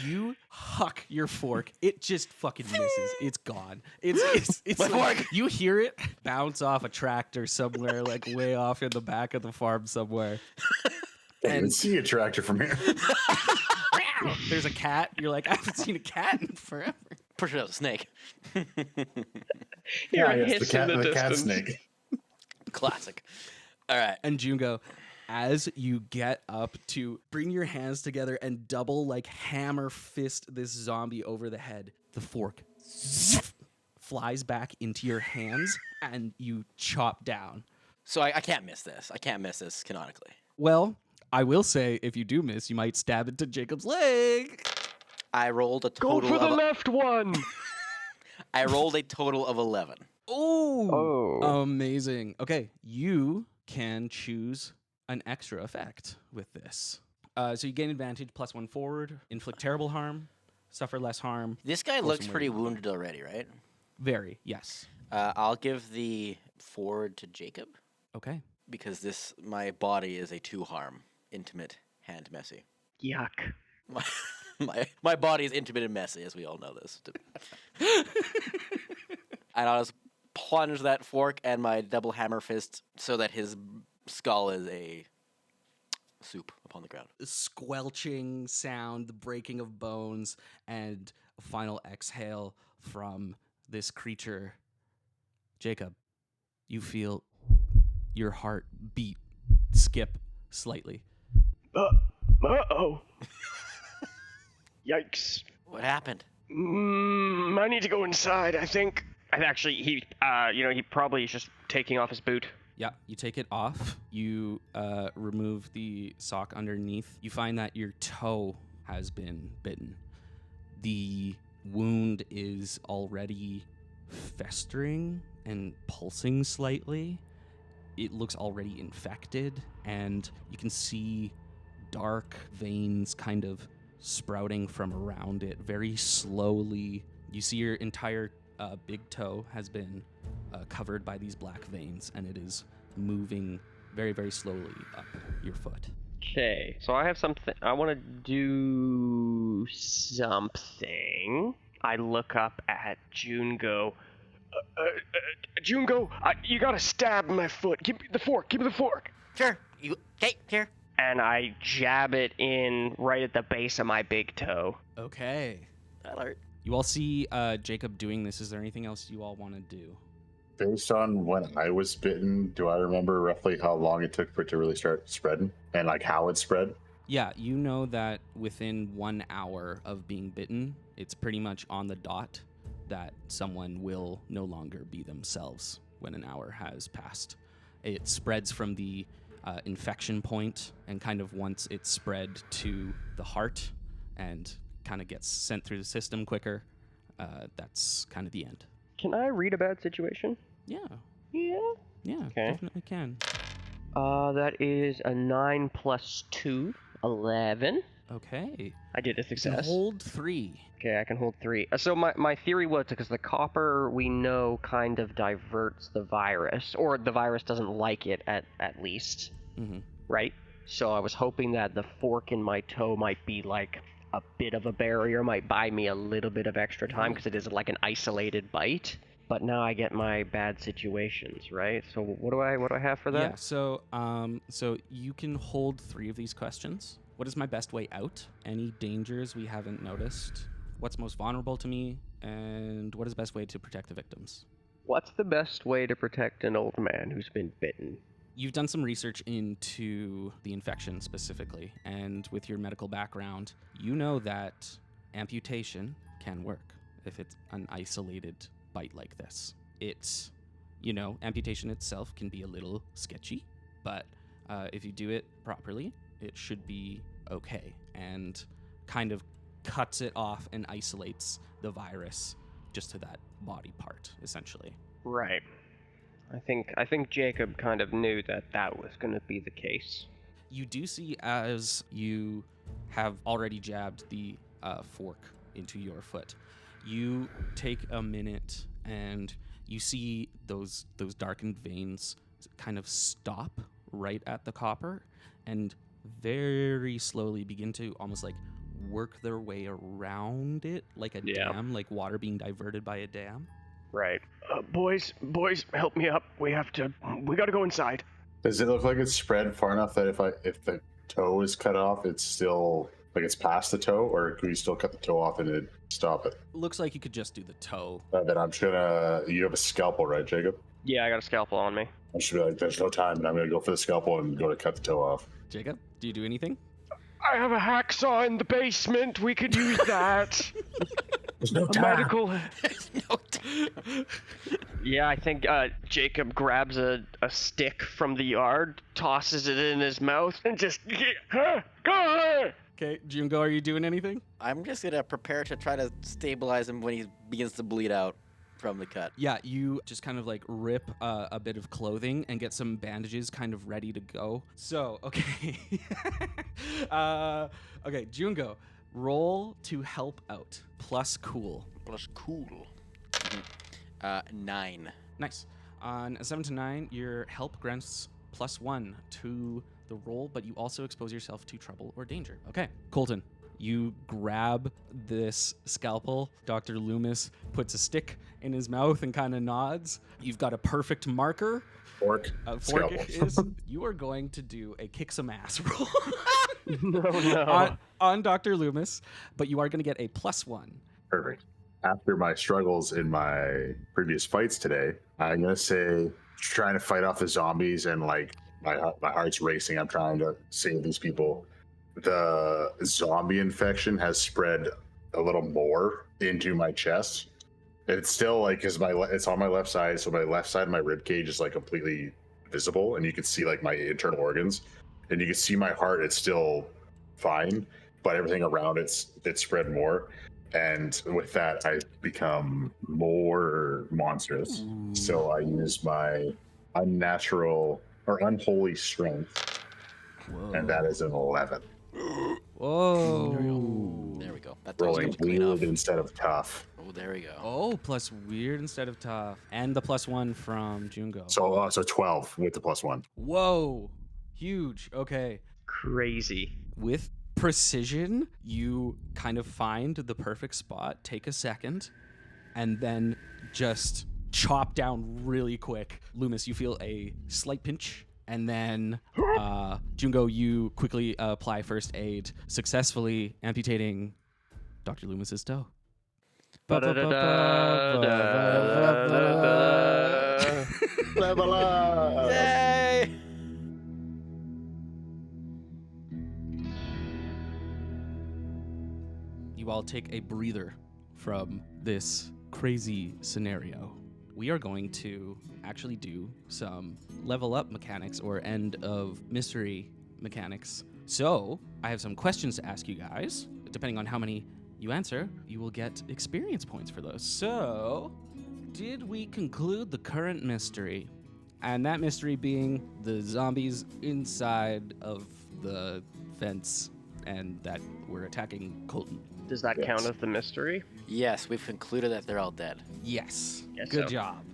You huck your fork. It just fucking misses. It's gone. It's My like, fork. you hear it bounce off a tractor somewhere, like way off in the back of the farm somewhere. I can see a tractor from here. There's a cat. You're like, I haven't seen a cat in forever. Pretty sure that was a snake. Hear a yes, hiss in the the cat distance. snake. Classic. All right. And Jungo, as you get up to bring your hands together and double like hammer fist this zombie over the head, the fork flies back into your hands and you chop down. So I can't miss this. I can't miss this canonically. Well, I will say if you do miss, you might stab into Jacob's leg. I rolled a Go total for the of left one. I rolled a total of 11. Oh, amazing. Okay, you can choose an extra effect with this. So you gain advantage, +1 forward, inflict terrible harm, suffer less harm. This guy Or looks some pretty way- wounded already, right? Very, yes. I'll give the forward to Jacob Okay. because my body is a 2-harm intimate hand messy. Yuck. My body is intimate and messy, as we all know this. And I'll just plunge that fork and my double hammer fist so that his skull is a soup upon the ground. Squelching sound, the breaking of bones, and a final exhale from this creature. Jacob, you feel your heart skip slightly. Uh-oh. Yikes. What happened? I need to go inside, I think. And actually, he probably is just taking off his boot. Yeah, you take it off. You remove the sock underneath. You find that your toe has been bitten. The wound is already festering and pulsing slightly. It looks already infected, and you can see dark veins kind of sprouting from around it very slowly. You see your entire big toe has been covered by these black veins, and it is moving very, very slowly up your foot. Okay, so I have something. I want to do something. I look up at Jungo. Jungo, you gotta stab my foot. Give me the fork. Give me the fork. Sure. Okay, here. And I jab it in right at the base of my big toe. Okay. That'll hurt. You all see Jacob doing this. Is there anything else you all want to do? Based on when I was bitten, do I remember roughly how long it took for it to really start spreading and like how it spread? Yeah, you know that within 1 hour of being bitten, it's pretty much on the dot that someone will no longer be themselves when an hour has passed. It spreads from the infection point, and kind of once it's spread to the heart and kind of gets sent through the system quicker, that's kind of the end. Can I read a bad situation? Yeah, Yeah. Okay. definitely can. That is a 9 plus 2, 11. Okay. I did a You can success. hold 3. Okay, I can hold 3. So my theory was because the copper we know kind of diverts the virus, or the virus doesn't like it at least, Mm-hmm. right? So I was hoping that the fork in my toe might be like a bit of a barrier, might buy me a little bit of extra time because it is like an isolated bite. But now I get my bad situations, right? So what do I have for that? Yeah, so you can hold 3 of these questions. What is my best way out? Any dangers we haven't noticed? What's most vulnerable to me? And what is the best way to protect the victims? What's the best way to protect an old man who's been bitten? You've done some research into the infection specifically, and with your medical background, you know that amputation can work if it's an isolated bite like this. It's, amputation itself can be a little sketchy, but if you do it properly, it should be okay, and kind of cuts it off and isolates the virus just to that body part, essentially. Right. I think Jacob kind of knew that was going to be the case. You do see, as you have already jabbed the fork into your foot, you take a minute and you see those darkened veins kind of stop right at the copper and very slowly begin to almost like work their way around it like a dam, like water being diverted by a dam. Right. Boys, help me up. We gotta go inside. Does it look like it's spread far enough that if the toe is cut off, it's still like it's past the toe, or could you still cut the toe off and it'd stop it? Looks like you could just do the toe. Then I'm just gonna. You have a scalpel, right, Jacob? Yeah, I got a scalpel on me. I should be like, there's no time, and I'm gonna go for the scalpel and go to cut the toe off. Jacob, do you do anything? I have a hacksaw in the basement. We could use that. There's no A time. medical. No time. Yeah, I think Jacob grabs a stick from the yard, tosses it in his mouth, and just go. Okay, Jungo, are you doing anything? I'm just gonna prepare to try to stabilize him when he begins to bleed out from the cut. Yeah, you just kind of like rip a bit of clothing and get some bandages kind of ready to go. So, okay. Okay, Jungo, roll to help out. Plus cool. Plus cool. 9. Nice. On a 7 to 9, your help grants +1 to the roll, but you also expose yourself to trouble or danger. Okay, Colton, you grab this scalpel. Dr. Loomis puts a stick in his mouth and kind of nods. You've got a perfect marker. Fork. Fork Scalpel. is you are going to do a kick some ass roll No. on Dr. Loomis, but you are going to get a +1. Perfect. After my struggles in my previous fights today, I'm gonna say trying to fight off the zombies and like my heart's racing. I'm trying to save these people. The zombie infection has spread a little more into my chest. It's still like it's on my left side, so my left side of my rib cage is like completely visible, and you can see like my internal organs, and you can see my heart. It's still fine, but everything around it's spread more. And with that, I become more monstrous. So I use my unnatural or unholy strength, and that is an 11. Whoa. There we go. That throws Rolling him clean off. weird instead of tough. Oh, there we go. Oh, plus weird instead of tough. And the +1 from Jungo. So 12 with the +1. Whoa. Huge. Okay. Crazy. With precision, you kind of find the perfect spot, take a second, and then just chop down really quick. Loomis, you feel a slight pinch, and then Jungo, you quickly apply first aid, successfully amputating Dr. Loomis's toe. Level up! Yay! You all take a breather from this crazy scenario. We are going to actually do some level up mechanics or end of mystery mechanics. So, I have some questions to ask you guys. Depending on how many you answer, you will get experience points for those. So, did we conclude the current mystery? And that mystery being the zombies inside of the fence and that we're attacking Colton. Does that count as the mystery? Yes, we've concluded that they're all dead. Yes. Guess Good so. job.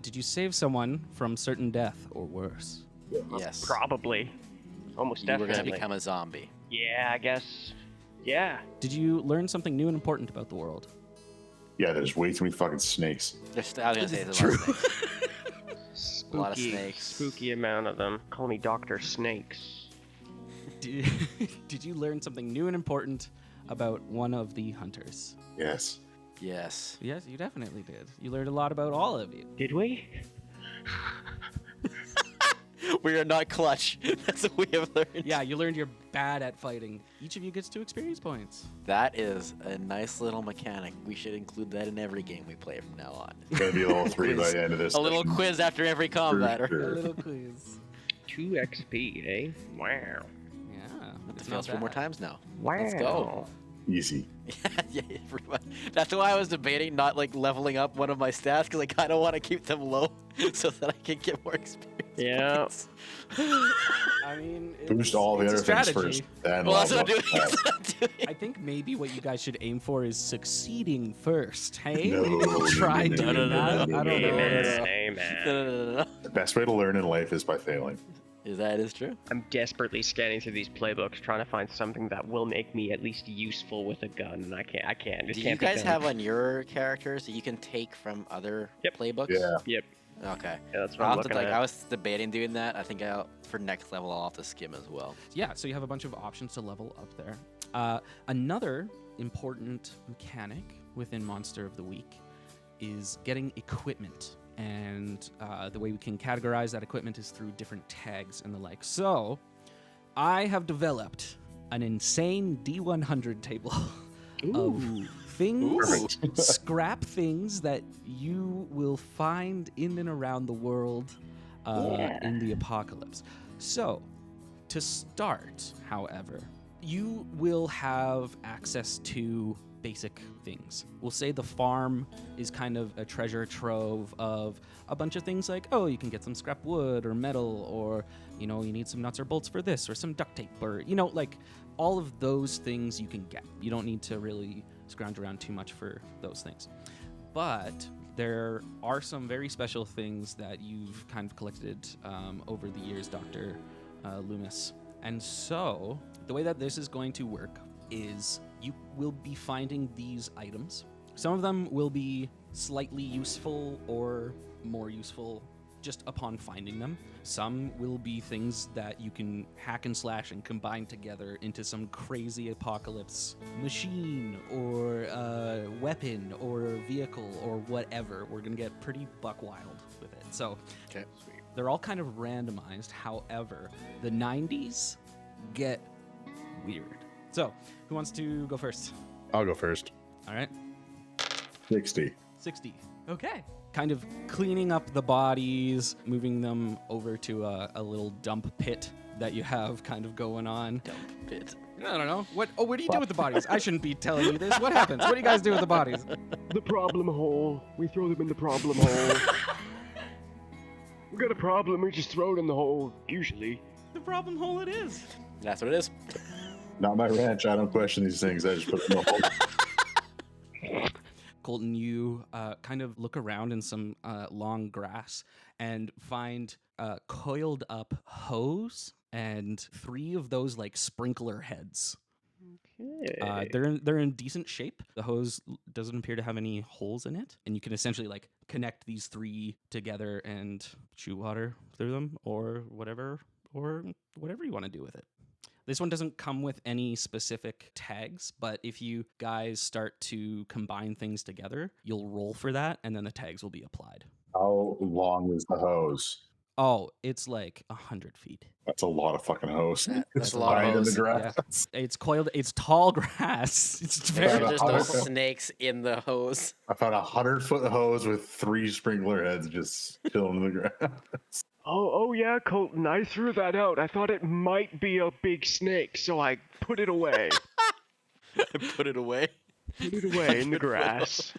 Did you save someone from certain death or worse? Yes. Probably. Almost You were definitely. going to become a zombie. Yeah, I guess. Yeah. Did you learn something new and important about the world? Yeah, there's way too many fucking snakes. I was going to say there's a lot of snakes. A lot of snakes. Spooky amount of them. Call me Dr. Snakes. Did you learn something new and important about one of the hunters? Yes. Yes. Yes, you definitely did. You learned a lot about all of you. Did we? We are not clutch. That's what we have learned. Yeah, you learned you're bad at fighting. Each of you gets 2 experience points. That is a nice little mechanic. We should include that in every game we play from now on. It's gonna be a little 3 by the end of this. A little session. quiz after every combat. For sure. A little quiz. 2 XP, eh? Wow. Yeah. Have to it's fail not 4 more bad. times now. Wow. Let's go. Easy. Yeah, pretty much. That's why I was debating not like leveling up one of my stats because I kind of want to keep them low so that I can get more experience. Yeah. points. I mean, Boost all the it's other a things strategy. first. Then Well, that's what I'm level doing. up. That's what I'm doing. I think maybe what you guys should aim for is succeeding first. Hey, No, maybe try no, doing no, that. no, I don't no, know. no, It's- no. Amen. No. The best way to learn in life is by failing. That is true. I'm desperately scanning through these playbooks trying to find something that will make me at least useful with a gun, and I can't. It Do you can't be guys done. have on your characters that you can take from other Yep. playbooks? Yeah. Yep. Okay. Yeah, that's what I'll I'm have to, looking like, at. I was debating doing that. I think for next level I'll have to skim as well. Yeah, so you have a bunch of options to level up there. Another important mechanic within Monster of the Week is getting equipment. And the way we can categorize that equipment is through different tags and the like. So I have developed an insane D100 table of things, scrap things that you will find in and around the world in the apocalypse. So, to start, however, you will have access to basic things. We'll say the farm is kind of a treasure trove of a bunch of things like, oh, you can get some scrap wood or metal, or, you know, you need some nuts or bolts for this, or some duct tape, or, you know, like all of those things you can get. You don't need to really scrounge around too much for those things. But there are some very special things that you've kind of collected over the years, Dr. Loomis. And so the way that this is going to work is you will be finding these items. Some of them will be slightly useful or more useful just upon finding them. Some will be things that you can hack and slash and combine together into some crazy apocalypse machine or weapon or vehicle or whatever. We're going to get pretty buck wild with it. So Okay, sweet. they're all kind of randomized. However, the 90s get weird. So who wants to go first? I'll go first. All right. 60. 60. Okay. Kind of cleaning up the bodies, moving them over to a little dump pit that you have kind of going on. Dump pit. I don't know. What do you do with the bodies? I shouldn't be telling you this. What happens? What do you guys do with the bodies? The problem hole. We throw them in the problem hole. We got a problem, we just throw it in the hole, usually. The problem hole it is. That's what it is. Not my ranch. I don't question these things. I just put them in the hole. Colton, you kind of look around in some long grass and find a coiled up hose and 3 of those like sprinkler heads. Okay. They're in decent shape. The hose doesn't appear to have any holes in it, and you can essentially like connect these 3 together and shoot water through them, or whatever you want to do with it. This one doesn't come with any specific tags, but if you guys start to combine things together, you'll roll for that, and then the tags will be applied. How long is the hose? Oh, it's like 100 feet. That's a lot of fucking hose. That's It's a lot of lying in the hose. grass. It's coiled. It's tall grass. It's very There's tall. no snakes in the hose. I found a 100-foot hose with 3 sprinkler heads just chilling in the grass. Oh yeah, Colton, I threw that out. I thought it might be a big snake, so I put it away. I put it away. Put it away in the grass.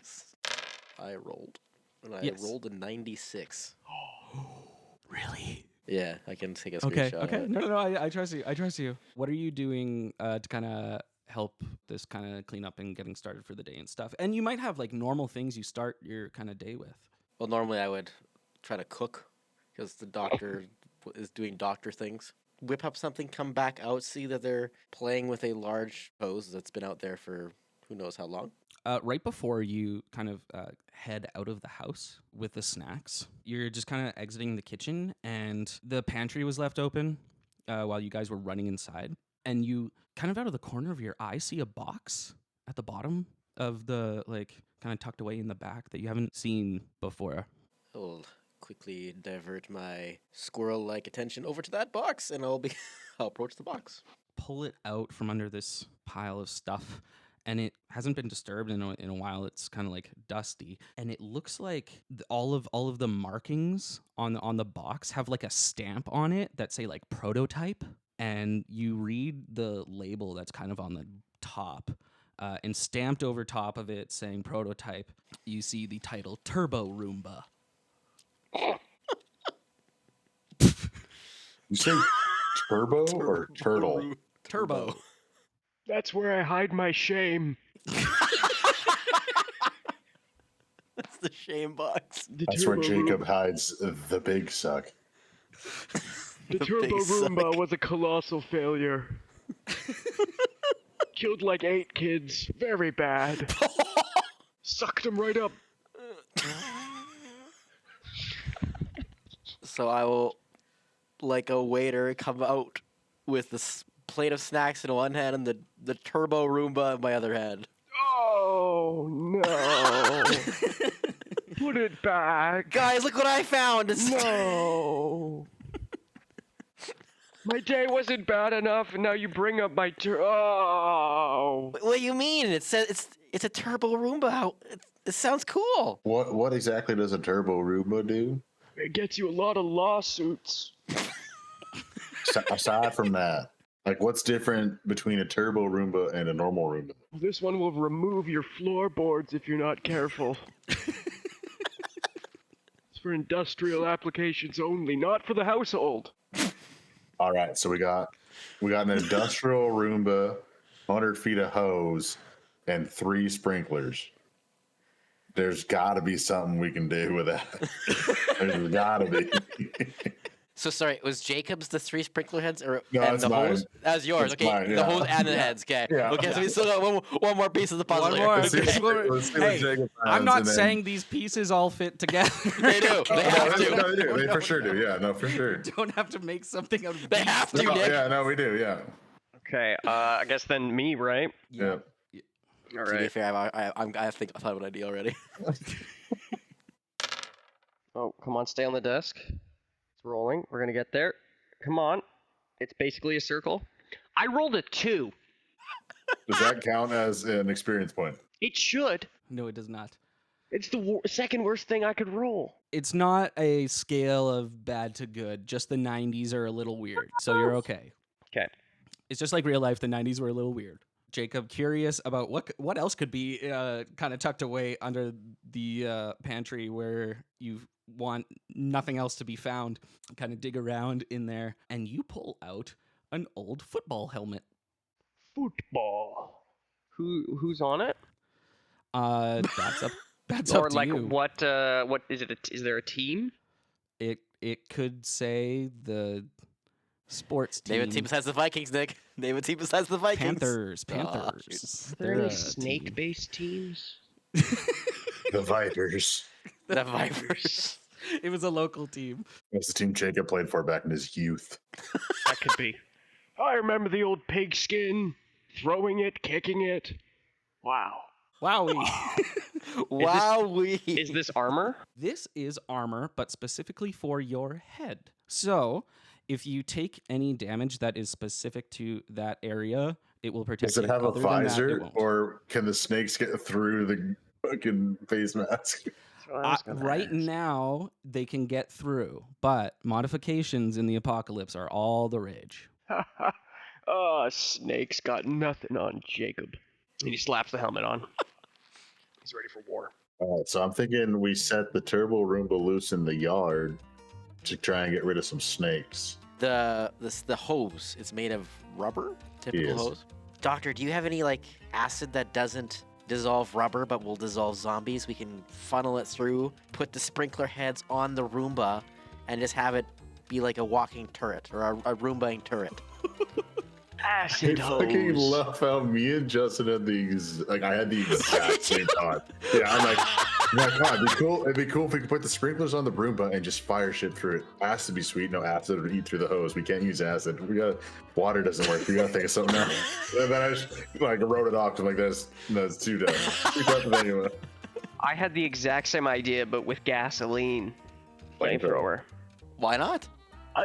I rolled. And I Yes. rolled a 96. Really? Yeah, I can take a Okay. screenshot. Okay. Of it. No. I trust you. I trust you. What are you doing to kind of help this kind of clean up and getting started for the day and stuff? And you might have like normal things you start your kind of day with. Well, normally I would try to cook because the doctor is doing doctor things. Whip up something, come back out, see that they're playing with a large hose that's been out there for who knows how long. Right before you kind of head out of the house with the snacks, you're just kind of exiting the kitchen, and the pantry was left open while you guys were running inside. And you kind of out of the corner of your eye see a box at the bottom of the, like, kind of tucked away in the back that you haven't seen before. I'll quickly divert my squirrel-like attention over to that box, and I'll approach the box. Pull it out from under this pile of stuff, and it hasn't been disturbed in a while. It's kind of like dusty, and it looks like all of the markings on the box have like a stamp on it that say like prototype, and you read the label that's kind of on the top, and stamped over top of it saying prototype, you see the title Turbo Roomba. You say turbo or turtle? Turbo. That's where I hide my shame. That's the shame box. The That's where turbo Jacob Room- hides the big suck. The The Turbo big Roomba suck. was a colossal failure. Killed like 8 kids. Very bad. Sucked them right up. So I will, like a waiter, come out with this plate of snacks in one hand and the Turbo Roomba in my other hand. Oh no. Put it back. Guys, look what I found. No. My day wasn't bad enough, and now you bring up my Oh. What do you mean? It says it's a turbo Roomba. It sounds cool. What exactly does a turbo Roomba do? It gets you a lot of lawsuits. Aside from that, like what's different between a turbo Roomba and a normal Roomba? This one will remove your floorboards if you're not careful. It's for industrial applications only, not for the household. All right, so we got an industrial Roomba, 100 feet of hose, and 3 sprinklers. There's got to be something we can do with that. There's got to be. So sorry, was Jacob's the 3 sprinkler heads or No, and it's the mine. hose? That was yours. It's Okay, mine, the yeah. hose and the heads. Okay. Yeah. Okay, so we still got one more piece of the puzzle. One here. more. Let's see what Hey, Jacob I'm finds, not and then- saying these pieces all fit together. They do. They have to. No, they do. They for sure do. Yeah, no, for sure. Don't have to make something out of They these. have to, No, Nick. yeah, no, we do. Yeah. Okay, I guess then me, right? Yeah. All To be right. fair, I think I thought of an idea already. Oh, come on, stay on the desk. It's rolling. We're gonna get there. Come on. It's basically a circle. I rolled a 2. Does that count as an experience point? It should. No, it does not. It's the second worst thing I could roll. It's not a scale of bad to good. Just the 90s are a little weird, so you're okay. Okay. It's just like real life. The 90s were a little weird. Jacob, curious about what else could be kind of tucked away under the pantry where you want nothing else to be found. Kind of dig around in there, and you pull out an old football helmet. Football. Who's on it? That's up. That's Or up to like you. what is it? Is there a team? It could say the sports team. Name a team besides the Vikings, Nick. Name a team besides the Vikings. Panthers. Oh, Panthers. Are there They're any a team. snake-based teams? The Vipers. The Vipers. It was a local team. That's the team Jacob played for back in his youth. That could be. I remember the old pigskin, throwing it, kicking it. Wow. Wowie. Wowee. Is this armor? This is armor, but specifically for your head. So, if you take any damage that is specific to that area, it will protect Does it you. have a Other than that, it visor, won't. or can the snakes get through the fucking face mask? Right now, they can get through, but modifications in the apocalypse are all the rage. Oh, snakes got nothing on Jacob. And he slaps the helmet on. He's ready for war. All right, so I'm thinking we set the turbo Roomba loose in the yard to try and get rid of some snakes. The hose, it's made of rubber? Typical Yes. hose? Doctor, do you have any like acid that doesn't dissolve rubber but will dissolve zombies? We can funnel it through, put the sprinkler heads on the Roomba, and just have it be like a walking turret or a Roomba-ing turret. I Acid fucking hose. love how me and Justin had I had the exact same thought. Yeah, I'm like, God, it'd be cool. It'd be cool if we could put the sprinklers on the Roomba and just fire shit through it. Acid be sweet, no acid would eat through the hose. We can't use acid. Water doesn't work. We gotta think of something else. And then I just like wrote it off. I'm like, that's too dumb. Too dumb anyway. I had the exact same idea, but with gasoline. Flamethrower. Why not?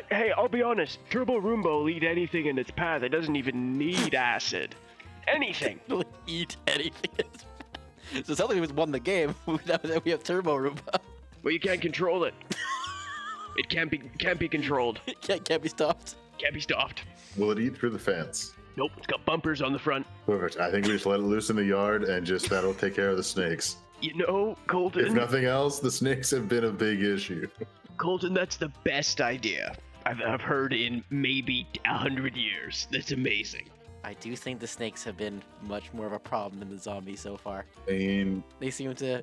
Hey, I'll be honest. Turbo Roomba will eat anything in its path. It doesn't even need acid. Anything. Really eat anything. So something was won the game. That we have Turbo Roomba. Well, you can't control it. It can't be controlled. Can't be stopped. Can't be stopped. Will it eat through the fence? Nope, it's got bumpers on the front. Perfect. I think we just let it loose in the yard and just that'll take care of the snakes. You know, If Colton, nothing else, the snakes have been a big issue. Colton, that's the best idea I've heard in maybe 100 years. That's amazing. I do think the snakes have been much more of a problem than the zombies so far. I mean, They seem to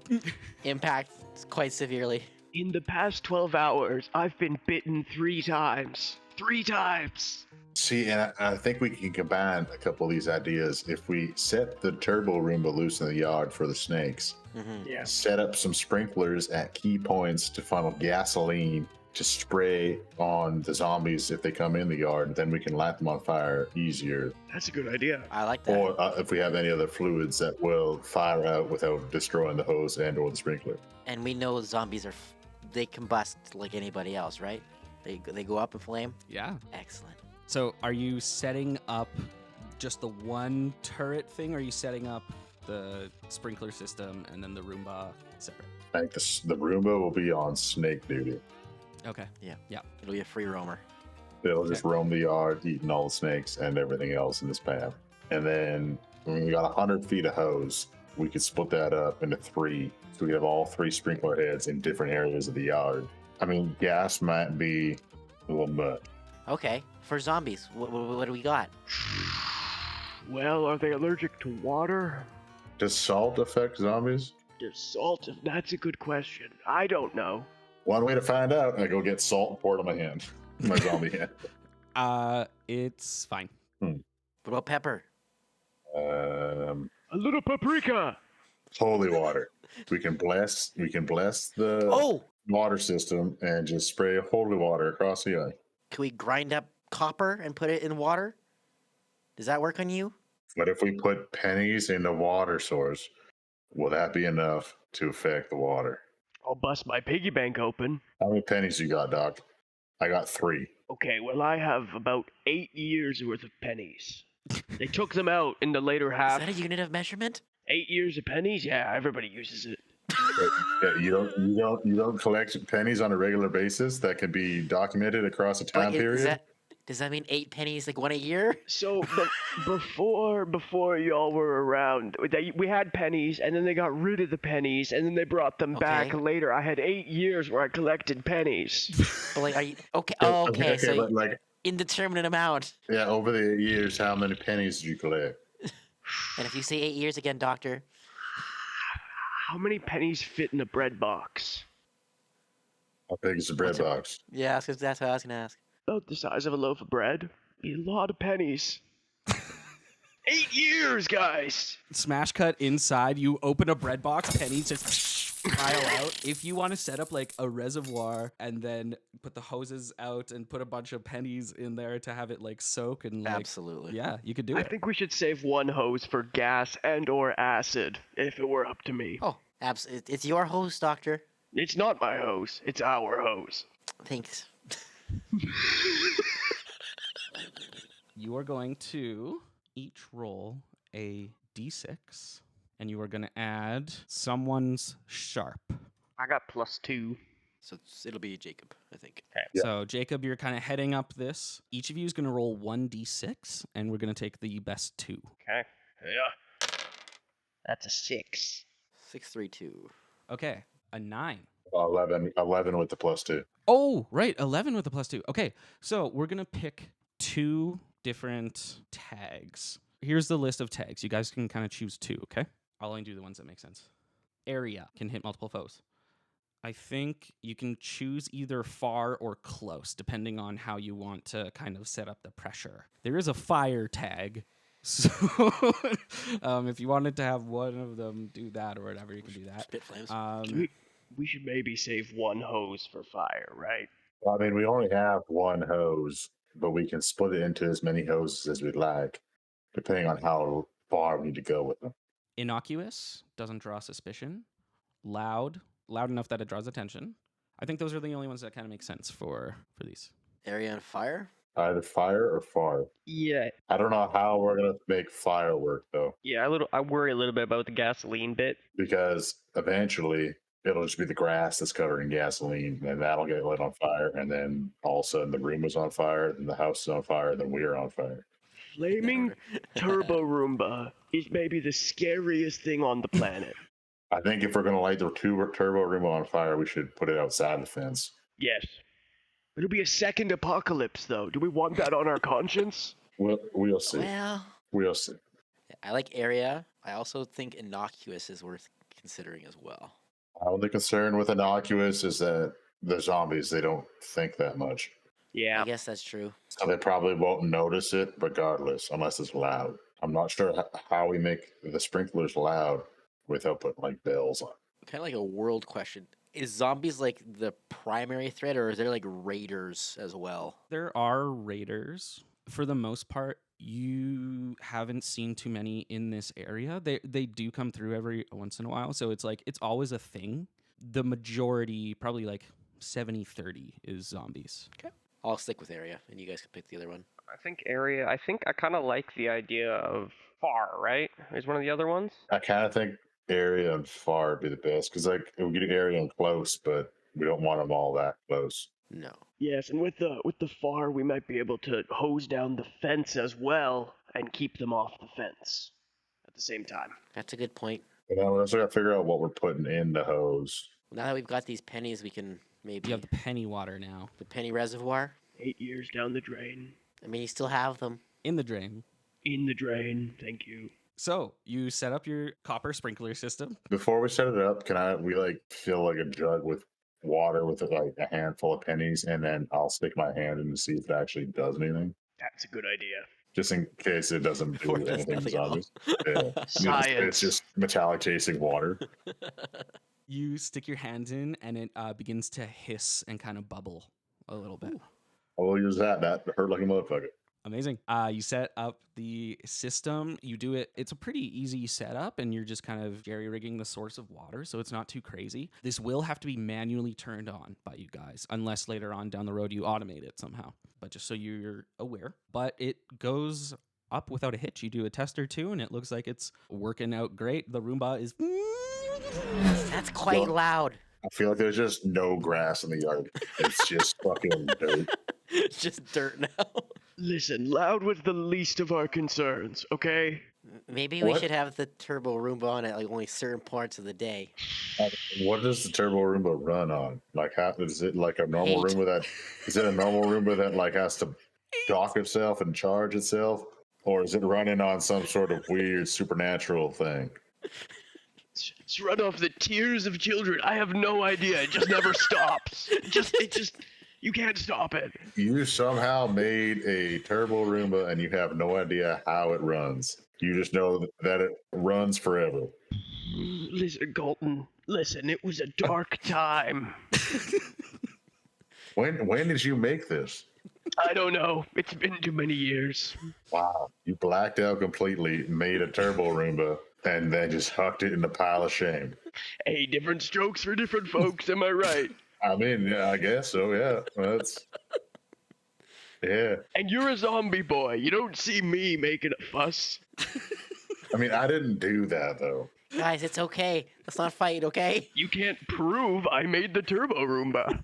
impact quite severely. In the past 12 hours, I've been bitten 3 times. 3 times! see, and I think we can combine a couple of these ideas. If we set the turbo Roomba loose in the yard for the snakes, Mm-hmm. Yeah. set up some sprinklers at key points to funnel gasoline to spray on the zombies if they come in the yard. Then we can light them on fire easier. That's a good idea. I like that. Or if we have any other fluids that will fire out without destroying the hose and or the sprinkler. And we know zombies they combust like anybody else, right? They go up in flame. Yeah. Excellent. So are you setting up just the one turret thing, or are you setting up the sprinkler system and then the Roomba separate? I think the Roomba will be on snake duty. Okay. It'll be a free roamer. It'll just roam the yard, eating all the snakes and everything else in this path. And then when we got 100 feet of hose, we could split that up into 3. So we have all 3 sprinkler heads in different areas of the yard. I mean, gas might be a little much. Okay, for zombies, what do we got? Well, are they allergic to water? Does salt affect zombies? Does salt? That's a good question. I don't know. One way to find out, I go get salt and pour it on my hand. My zombie hand. It's fine. What about pepper? A little paprika. Holy water. We can bless the Oh! water system and just spray holy water across the yard. Can we grind up copper and put it in water? Does that work on you? But if we put pennies in the water source, will that be enough to affect the water? I'll bust my piggy bank open. How many pennies you got, Doc? I got 3. Okay, well, I have about 8 years worth of pennies. They took them out in the later Is half. that a unit of measurement? 8 years of pennies? Yeah, everybody uses it. Yeah, you don't collect pennies on a regular basis that can be documented across a time period. Does that mean 8 pennies, like 1 a year? So before y'all were around, we had pennies, and then they got rid of the pennies, and then they brought them back Okay. later. I had 8 years where I collected pennies. But like, are you okay? Oh, okay. So but like, indeterminate amount. yeah, over the 8 years, how many pennies did you collect? And if you say 8 years again, doctor, How many pennies fit in a bread box? How big is the bread What's it- box? yeah, that's what I was gonna ask. About the size of a loaf of bread. Be a lot of pennies. 8 years, guys! Smash cut inside, you open a bread box, pennies just pile out. If you want to set up like a reservoir and then put the hoses out and put a bunch of pennies in there to have it like soak and like Absolutely. yeah, you could do I it. think we should save one hose for gas and or acid, if it were up to me. Oh, it's your host, doctor. It's not my hose, it's our hose. Thanks. You are going to each roll a d6 and you are going to add someone's sharp. I got +2. So it'll be Jacob, I think. Yeah. So Jacob, you're kind of heading up this. Each of you is going to roll 1d6 and we're going to take the best 2. Okay. Yeah. That's a 6. 632. Okay, a 9. 11 with the +2. Oh, right, 11 with the +2. Okay, so we're going to pick 2 different tags. Here's the list of tags. You guys can kind of choose 2, okay? I'll only do the ones that make sense. Area can hit multiple foes. I think you can choose either far or close, depending on how you want to kind of set up the pressure. There is a fire tag, so if you wanted to have one of them do that or whatever, you can do that. Spit flames. We should maybe save one hose for fire, right? Well, I mean, we only have one hose, but we can split it into as many hoses as we'd like, depending on how far we need to go with them. Innocuous, doesn't draw suspicion. Loud enough that it draws attention. I think those are the only ones that kind of make sense for these. Area and fire? Either fire or far. Yeah. I don't know how we're gonna make fire work though, Yeah, I worry a little bit about the gasoline bit. because eventually it'll just be the grass that's covered in gasoline, and that'll get lit on fire, and then all of a sudden the room is on fire, and the house is on fire, and then we're on fire. Flaming Turbo Roomba is maybe the scariest thing on the planet. I think if we're gonna light the turbo room on fire, we should put it outside the fence. Yes. It'll be a second apocalypse, though. Do we want that on our conscience? We'll see. Well, We'll see. I like area. I also think innocuous is worth considering as well. My only concern with innocuous is that the zombies, they don't think that much. Yeah. I guess that's true. So they probably won't notice it regardless, unless it's loud. I'm not sure how we make the sprinklers loud without putting like bells on. Kind of like a world question. Is zombies like the primary threat, or is there like raiders as well? There are raiders. For the most part, you haven't seen too many in this area. They do come through every once in a while, so it's like it's always a thing. The majority, probably like 70-30, is zombies. Okay. I'll stick with area, and you guys can pick the other one. I think area. I think I kind of like the idea of far. Right? Is one of the other ones. I kind of think area and far would be the best because like we get area and close, but we don't want them all that close. No. Yes, and with the far, we might be able to hose down the fence as well and keep them off the fence at the same time. That's a good point. And then we also got to figure out what we're putting in the hose. Now that we've got these pennies, we can maybe... You have the penny water now. The penny reservoir? 8 years down the drain. I mean, you still have them. In the drain. In the drain, thank you. So you set up your copper sprinkler system. Before we set it up, we like fill like a jug with water with like a handful of pennies, and then I'll stick my hand in to see if it actually does anything, That's a good idea. just in case it doesn't do Before it does anything to nothing at all. zombies. Yeah. Science. It's just metallic tasting water. You stick your hand in, and it begins to hiss and kind of bubble a little bit. I will use that. That hurt like a motherfucker. Amazing. You set up the system. You do it. It's a pretty easy setup, and you're just kind of jerry-rigging the source of water, so it's not too crazy. This will have to be manually turned on by you guys, unless later on down the road you automate it somehow. But just so you're aware. But it goes up without a hitch. You do a test or two, and it looks like it's working out great. The Roomba is... That's quite loud. I feel like there's just no grass in the yard. It's just fucking dirt. It's just dirt now. Listen, loud was the least of our concerns, okay? Maybe we What? should have the turbo Roomba on at like only certain parts of the day. What does the turbo Roomba run on? Like, how is it like a normal Hate. Roomba that? Is it a normal Roomba that like has to dock itself and charge itself, or is it running on some sort of weird supernatural thing? It's run off the tears of children. I have no idea. It just never stops. It just, you can't stop it. You somehow made a turbo Roomba and you have no idea how it runs. You just know that it runs forever. Listen, Galton, listen, it was a dark time. When did you make this? I don't know. It's been too many years. Wow, you blacked out completely, made a turbo Roomba, and then just hucked it in a pile of shame. Hey, different strokes for different folks, am I right? I mean, yeah, I guess so, yeah. That's... Yeah. And you're a zombie boy. You don't see me making a fuss. I mean, I didn't do that, though. Guys, it's okay. Let's not fight, okay? You can't prove I made the turbo Roomba.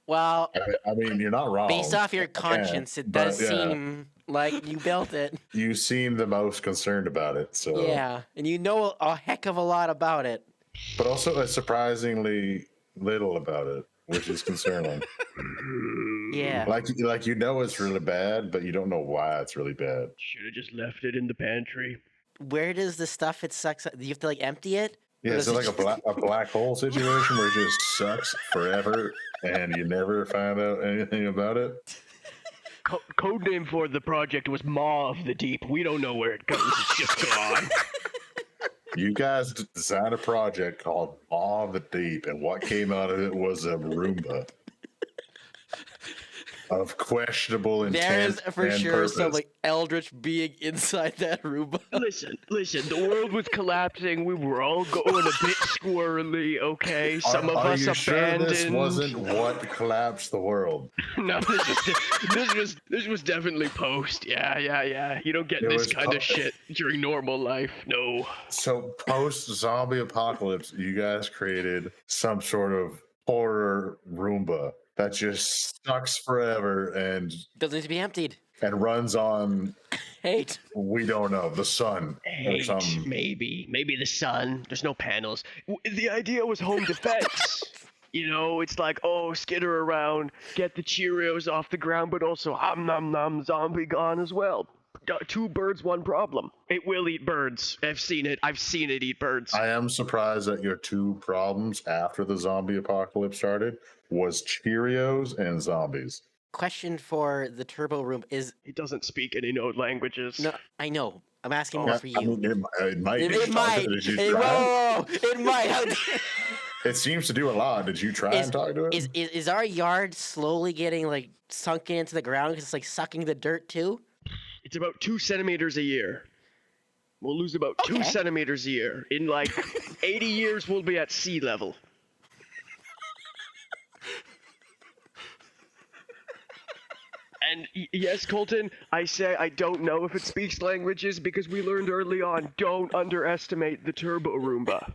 Well, I mean, you're not wrong. based off your I conscience, can't, it does but, yeah, seem like you built it. You seem the most concerned about it, so... Yeah, and you know a heck of a lot about it. But also surprisingly little about it, which is concerning. Yeah. Like you know it's really bad, but you don't know why it's really bad. Should have just left it in the pantry. Where does the stuff it sucks? Do you have to like empty it? Yeah, Or is does it like a black hole situation where it just sucks forever and you never find out anything about it? Code name for the project was Maw of the Deep. We don't know where it goes. It's just gone. You guys designed a project called Maw of the Deep, and what came out of it was a Roomba of questionable intent. There is for and sure purpose. some like eldritch being inside that room. Listen. The world was collapsing. We were all going a bit squirrely. Okay, some of Are us you sure abandoned. this wasn't what collapsed the world? No, this was definitely post. Yeah. You don't get It this was kind of shit during normal life. No. So post zombie apocalypse, you guys created some sort of horror Roomba that just sucks forever and Doesn't need to be emptied. runs on, Hate. we don't know, the sun or Hate, something. maybe the sun. There's no panels. The idea was home defense. You know, it's like, oh, skitter around, get the Cheerios off the ground, but also nom nom zombie gone as well. Two birds, one problem. It will eat birds. I've seen it eat birds. I am surprised that your two problems after the zombie apocalypse started was Cheerios and zombies. Question for the turbo room is It doesn't speak any known languages. no. I know. I'm asking more for you. I mean, it might. It might. Did you It, try? whoa, it might. It seems to do a lot. Did you try and talk to it? Is our yard slowly getting like sunken into the ground because it's like sucking the dirt too? It's about 2 centimeters a year. We'll lose about 2 Okay. centimeters a year. In like 80 years, we'll be at sea level. And yes, Colton, I say I don't know if it speaks languages because we learned early on, don't underestimate the Turbo Roomba.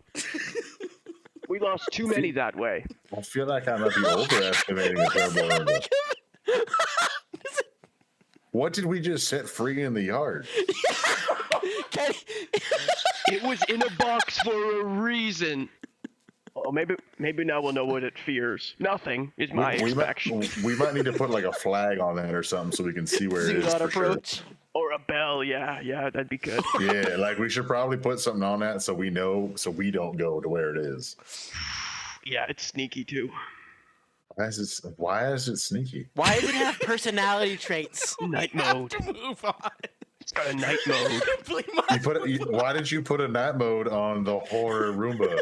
We lost too many that way. I feel like I might be overestimating the turbo Roomba. What did we just set free in the yard? It was in a box for a reason. Oh, maybe now we'll know what it fears. Nothing is my inspection. We might need to put like a flag on that or something so we can see where it Do is not for sure. approach. Or a bell, yeah, that'd be good. Yeah, like we should probably put something on that so we know, so we don't go to where it is. Yeah, it's sneaky too. Why is it sneaky? Why does it have personality traits? Night We have mode. to move on. It's got a night mode. Why did you put a night mode on the horror Roomba?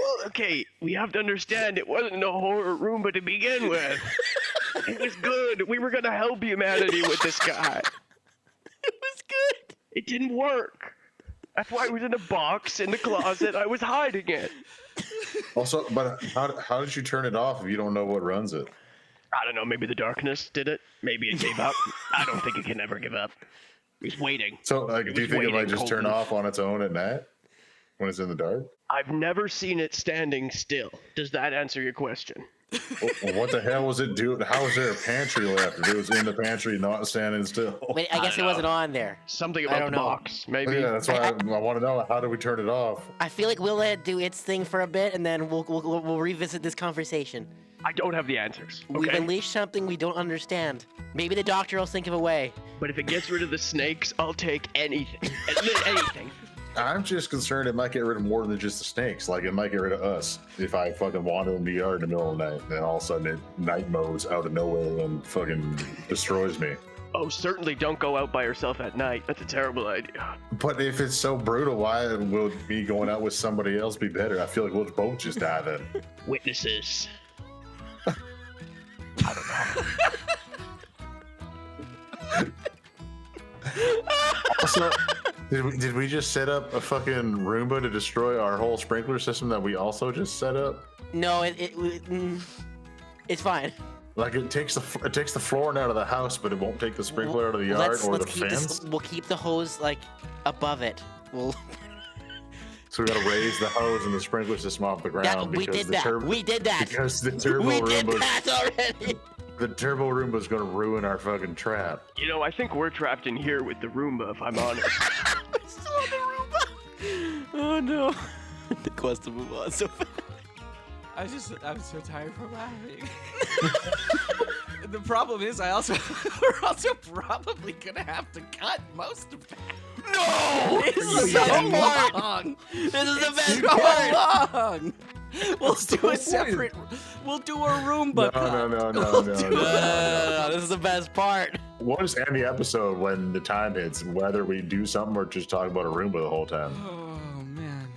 Well, okay, we have to understand it wasn't a horror Roomba to begin with. It was good. We were gonna help humanity with this guy. It was good. It didn't work. That's why it was in a box in the closet. I was hiding it. Also, but how did you turn it off if you don't know what runs it? I don't know, maybe the darkness did it. Maybe it gave up. I don't think it can ever give up. It's waiting. So, like, It do you was think it might waiting, just turn Colton. off on its own at night when it's in the dark? I've never seen it standing still. Does that answer your question? What the hell was it doing? How was there a pantry left? If it was in the pantry, not standing still. Wait, I guess it don't wasn't know. on there. Something I about don't the know. box, maybe. Yeah, that's why I want to know, how do we turn it off? I feel like we'll let it do its thing for a bit, and then we'll revisit this conversation. I don't have the answers. We've Okay? unleashed something we don't understand. Maybe the doctor will think of a way. But if it gets rid of the snakes, I'll take anything. Anything. I'm just concerned it might get rid of more than just the snakes. Like, it might get rid of us if I fucking wander in the yard in the middle of the night, and then all of a sudden it night modes out of nowhere and fucking destroys me. Oh, certainly don't go out by yourself at night. That's a terrible idea. But if it's so brutal, why will me going out with somebody else be better? I feel like we'll both just die then. Witnesses. Also, did we just set up a fucking Roomba to destroy our whole sprinkler system that we also just set up? No, it's fine. Like, it takes the flooring out of the house, but it won't take the sprinkler out of the yard or the keep fence. We'll keep the hose like above it. We'll. So we gotta raise the hose and the sprinkler system off the ground. we because did the that. We did that. Because the turbo We did Roomba, that already. the turbo Roomba's gonna ruin our fucking trap. You know, I think we're trapped in here with the Roomba, if I'm honest. We're still on the Roomba. Oh no. The quest to move on so fast. I'm so tired from laughing. The problem is, we're also probably gonna have to cut most of that. No! It's This is so the best part. long. This is the best So part. long. We'll do a separate. We'll do a Roomba cut. No. This is the best part. We'll just end the episode when the time hits, whether we do something or just talk about a Roomba the whole time. Oh man.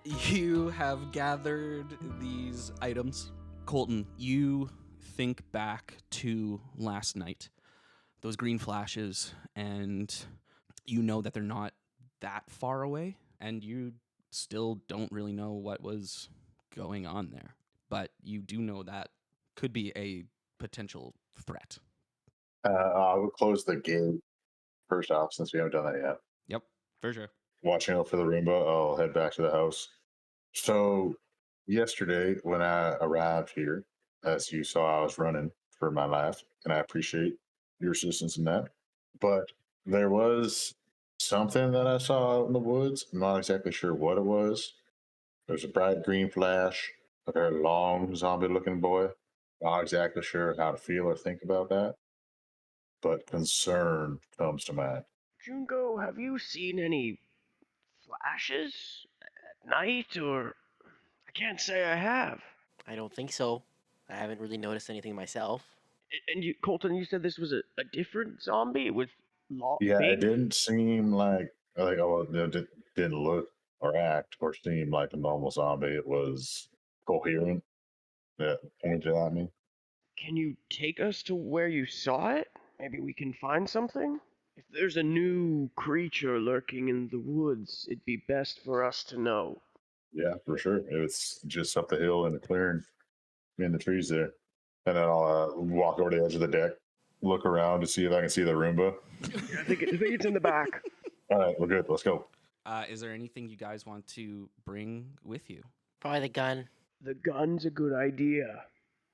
You have gathered these items. Colton, you think back to last night. Those green flashes, and you know that they're not that far away, and you still don't really know what was going on there. But you do know that could be a potential threat. I would close the gate first off since we haven't done that yet. Yep, for sure. Watching out for the Roomba, I'll head back to the house. So yesterday when I arrived here, as you saw, I was running for my life, and I appreciate your assistance in that. But there was something that I saw out in the woods. I'm not exactly sure what it was. There's a bright green flash, a very long zombie-looking boy. Not exactly sure how to feel or think about that, but concern comes to mind. Junko, have you seen any flashes at night, or... I can't say I have. I don't think so. I haven't really noticed anything myself. And you, Colton, you said this was a different zombie with Yeah, big... it didn't seem like oh, it didn't look or act or seem like a normal zombie. It was coherent. It pointed at me. Can you take us to where you saw it? Maybe we can find something? If there's a new creature lurking in the woods, it'd be best for us to know. Yeah, for sure. It was just up the hill in the clearing, in the trees there. And then I'll walk over to the edge of the deck, look around to see if I can see the Roomba. I think it's in the back. All right, we're good. Let's go. Is there anything you guys want to bring with you? Probably the gun. The gun's a good idea.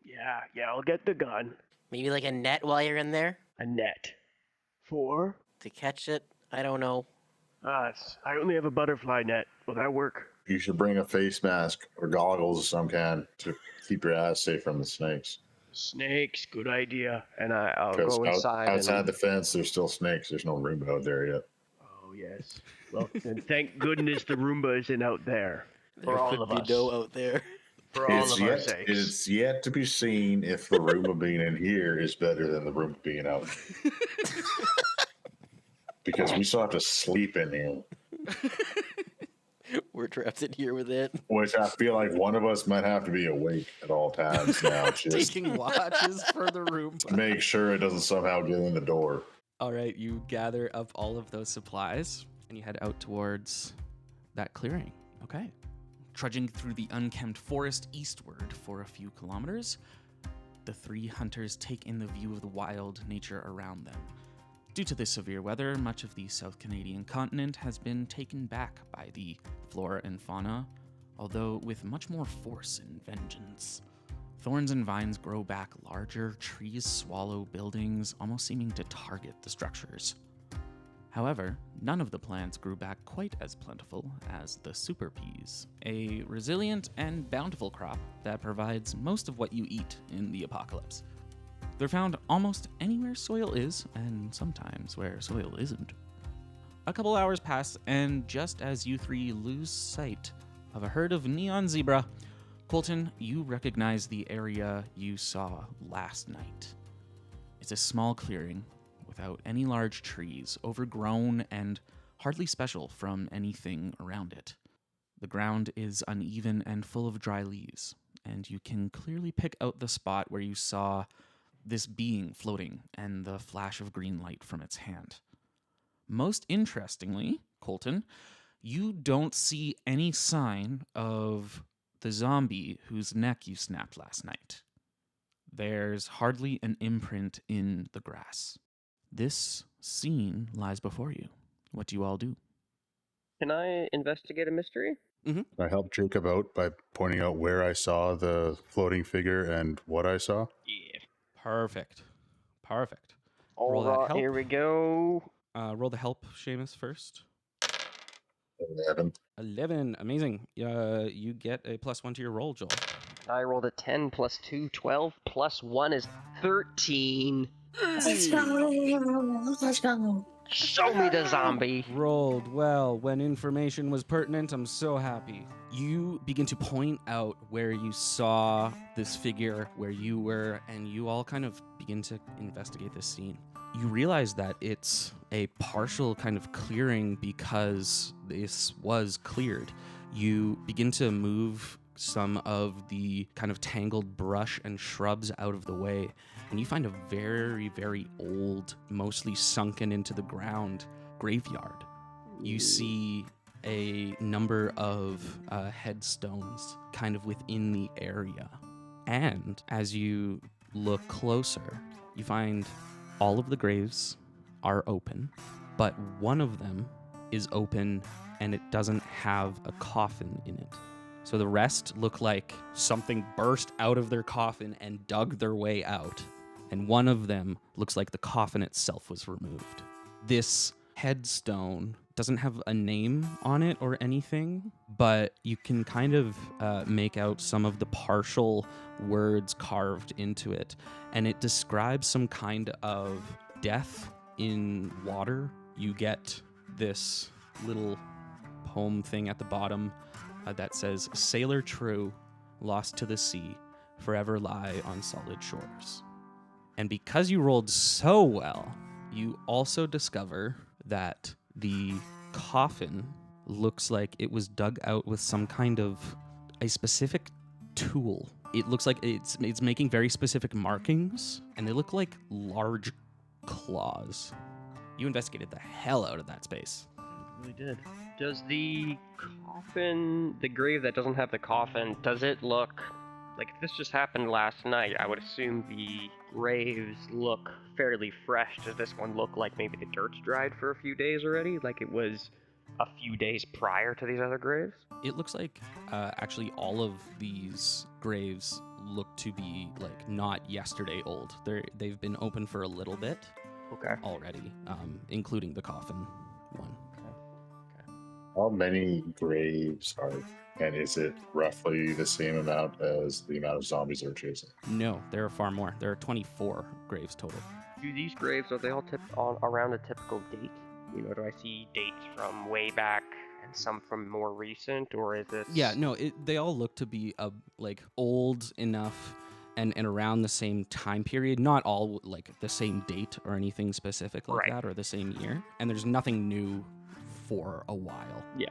Yeah, I'll get the gun. Maybe like a net while you're in there A net. 4? to catch it. I don't know. I only have a butterfly net. Will that work? You should bring a face mask or goggles of some kind to keep your ass safe from the snakes. Snakes, good idea. And I'll Because go inside. outside the fence, there's still snakes. There's no Roomba out there yet. Oh, yes. Well, then thank goodness the Roomba isn't out there. For There all could of be us. no out there. For all of our sakes. It's yet to be seen if the Roomba being in here is better than the Roomba being out. Because we still have to sleep in here. We're trapped in here with it. Which I feel like one of us might have to be awake at all times now. Just Taking watches for the room. to make sure it doesn't somehow get in the door. All right, you gather up all of those supplies and you head out towards that clearing. Okay. Trudging through the unkempt forest eastward for a few kilometers, the three hunters take in the view of the wild nature around them. Due to the severe weather, much of the South Canadian continent has been taken back by the flora and fauna, although with much more force and vengeance. Thorns and vines grow back larger, trees swallow buildings, almost seeming to target the structures. However, none of the plants grew back quite as plentiful as the super peas, a resilient and bountiful crop that provides most of what you eat in the apocalypse. They're found almost anywhere soil is, and sometimes where soil isn't. A couple hours pass, and just as you three lose sight of a herd of neon zebra, Colton, you recognize the area you saw last night. It's a small clearing without any large trees, overgrown and hardly special from anything around it. The ground is uneven and full of dry leaves, and you can clearly pick out the spot where you saw this being floating and the flash of green light from its hand. Most interestingly, Colton, you don't see any sign of the zombie whose neck you snapped last night. There's hardly an imprint in the grass. This scene lies before you. What do you all do? Can I investigate a mystery? I helped Jacob out by pointing out where I saw the floating figure and what I saw. Yeah. Perfect. All Roll that right, help. here we go. Roll the help, Seamus, first. 11. 11. Amazing. You get a +1 to your roll, Joel. I rolled a 10 plus 2, 12 plus 1 is 13. Let's go. Show me the zombie. Rolled well. When information was pertinent, I'm so happy. You begin to point out where you saw this figure, where you were, and you all kind of begin to investigate this scene. You realize that it's a partial kind of clearing because this was cleared. You begin to move some of the kind of tangled brush and shrubs out of the way, and you find a very, very old, mostly sunken into the ground graveyard. You see a number of headstones kind of within the area. And as you look closer, you find all of the graves are open, but one of them is open and it doesn't have a coffin in it. So the rest look like something burst out of their coffin and dug their way out. And one of them looks like the coffin itself was removed. This headstone doesn't have a name on it or anything, but you can kind of make out some of the partial words carved into it. And it describes some kind of death in water. You get this little poem thing at the bottom that says, "Sailor true, lost to the sea, forever lie on solid shores." And because you rolled so well, you also discover that the coffin looks like it was dug out with some kind of a specific tool. It looks like it's making very specific markings, and they look like large claws. You investigated the hell out of that space. Really did. Does the coffin, the grave that doesn't have the coffin, does it look like if this just happened last night? I would assume the graves look fairly fresh. Does this one look like maybe the dirt's dried for a few days already? Like it was a few days prior to these other graves? It looks like actually all of these graves look to be like not yesterday old. They've been open for a little bit already, including the coffin one. How many graves are, and is it roughly the same amount as the amount of zombies they're chasing? No, there are far more. There are 24 graves total. Do these graves, are they all around a typical date? You know, do I see dates from way back and some from more recent, or is this... Yeah, no, they all look to be like old enough and around the same time period. Not all like the same date or anything specific like that, or the same year. And there's nothing new for a while. Yeah.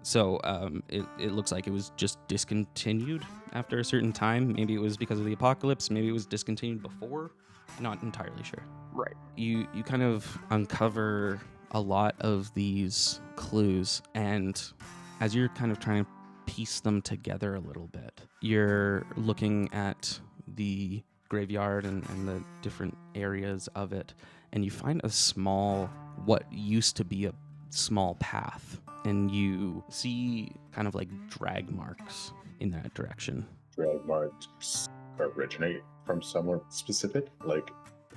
So it looks like it was just discontinued after a certain time. Maybe it was because of the apocalypse. Maybe it was discontinued before. Not entirely sure. Right. You kind of uncover a lot of these clues, and as you're kind of trying to piece them together a little bit, you're looking at the graveyard and the different areas of it, and you find a small, what used to be a small path, and you see kind of like drag marks in that direction. Drag marks originate from somewhere specific, like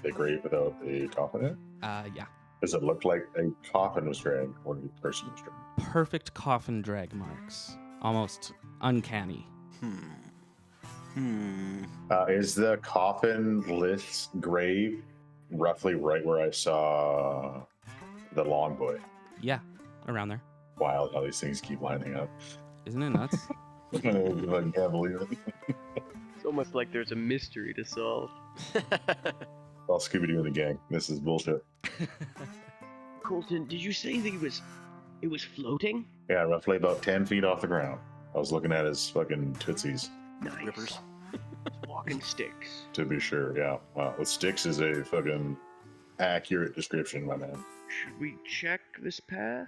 the grave without a coffin in it? Yeah. Does it look like a coffin was dragged or a person was dragged? Perfect coffin drag marks. Almost uncanny. Is the coffin list grave roughly right where I saw the long boy? Yeah, around there. Wild how these things keep lining up. Isn't it nuts? I can't believe it. It's almost like there's a mystery to solve. All Scooby-Doo and the gang. This is bullshit. Colton, did you say that it was floating? Yeah, roughly about 10 feet off the ground. I was looking at his fucking tootsies. Nice. Rippers. Walking sticks. To be sure, yeah. Wow, with sticks is a fucking accurate description, my man. Should we check this path?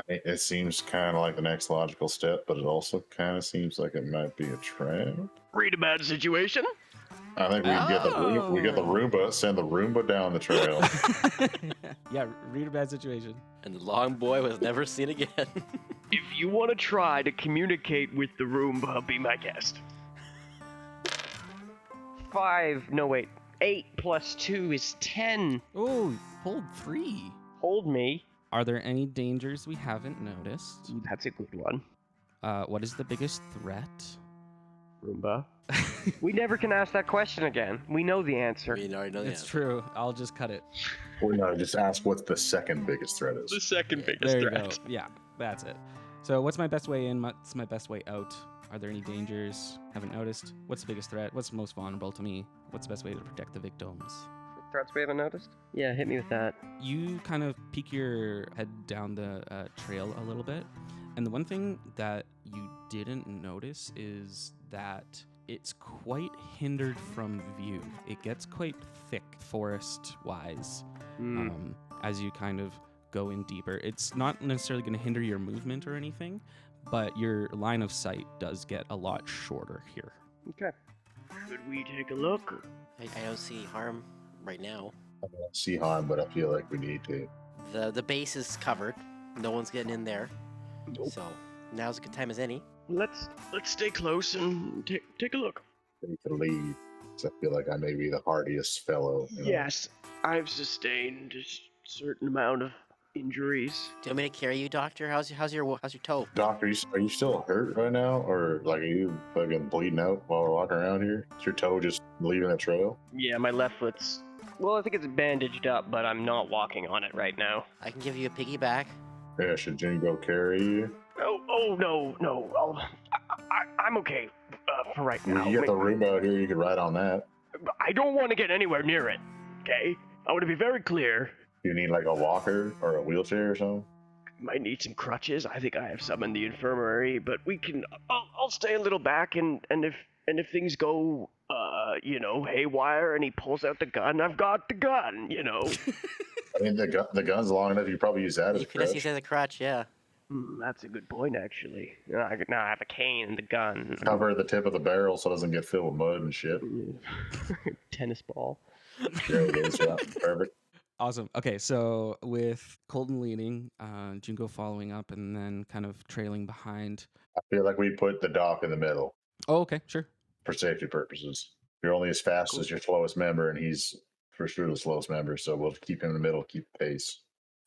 It seems kind of like the next logical step, but it also kind of seems like it might be a trap. Read a bad situation? I think we can get the Roomba, send the Roomba down the trail. Yeah, read a bad situation. And the long boy was never seen again. If you want to try to communicate with the Roomba, be my guest. 8 plus 2 is 10. Oh, hold 3. Hold me. Are there any dangers we haven't noticed? That's a good one. What is the biggest threat? Roomba. We never can ask that question again. We know the answer. We already know the It's answer. true. I'll just cut it. Or no, just ask what the second biggest threat The is. second biggest There you threat. go. Yeah, that's it. So what's my best way in? What's my best way out? Are there any dangers? Haven't noticed. What's the biggest threat? What's most vulnerable to me? What's the best way to protect the victims? Threats we haven't noticed? Yeah, hit me with that. You kind of peek your head down the trail a little bit, and the one thing that you didn't notice is that it's quite hindered from view. It gets quite thick forest-wise as you kind of go in deeper. It's not necessarily going to hinder your movement or anything, but your line of sight does get a lot shorter here. Okay. Should we take a look? I don't see harm right now. I don't see harm, but I feel like we need to. The base is covered. No one's getting in there. Nope. So now's a good time as any. Let's stay close and take a look. Take the lead. 'Cause I feel like I may be the hardiest fellow. you know. Yes, I've sustained a certain amount of injuries. Do you want me to carry you, doctor? How's your toe? Doctor, are you still hurt right now? Or like are you fucking bleeding out while we're walking around here? Is your toe just leaving the trail? Yeah, my left foot's... Well, I think it's bandaged up, but I'm not walking on it right now. I can give you a piggyback. Yeah, should Jenny go carry you? Oh, no. I'm okay for right now. You get the Roomba out here, you can ride on that. I don't want to get anywhere near it, okay? I want to be very clear. You need like a walker or a wheelchair or something? might need some crutches. I think I have some in the infirmary, but we can. I'll stay a little back, and if things go, haywire, and he pulls out the gun, I've got the gun. I mean, the gun's long enough. You could probably use that as You a could just crutch. use it as a crutch, yeah. That's a good point, actually. Now I have a cane and the gun. Cover the tip of the barrel so it doesn't get filled with mud and shit. Tennis ball. There it is. Yeah, perfect. Awesome. Okay, so with Colton leading, Junko following up, and then kind of trailing behind. I feel like we put the doc in the middle Oh, okay, sure. for safety purposes. You're only as fast as your slowest member, and he's for sure the slowest member. So we'll keep him in the middle, keep pace.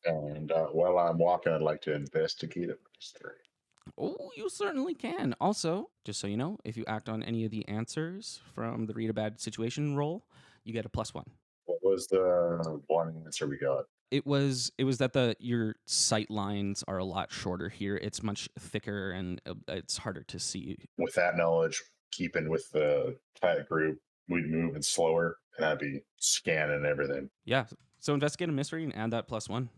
And while I'm walking, I'd like to investigate it. Oh, you certainly can. Also, just so you know, if you act on any of the answers from the read a bad situation roll, you get a +1. What was the one answer we got? It was that your sight lines are a lot shorter here. It's much thicker and it's harder to see. With that knowledge, keeping with the tight group, we'd move in slower, and I'd be scanning everything. Yeah. So investigate a mystery and add that +1.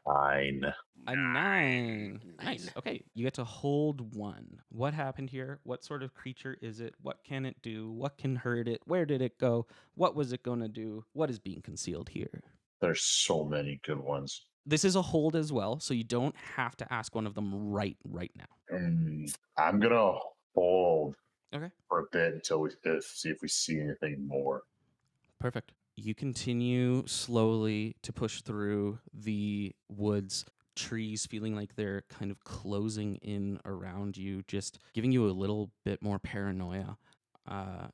9. A 9. Nice. Nine. Okay, you get to hold 1. What happened here? What sort of creature is it? What can it do? What can hurt it? Where did it go? What was it going to do? What is being concealed here? There's so many good ones. This is a hold as well, so you don't have to ask one of them right now. I'm gonna hold Okay. for a bit until we see if we see anything more. Perfect. You continue slowly to push through the woods, trees feeling like they're kind of closing in around you, just giving you a little bit more paranoia.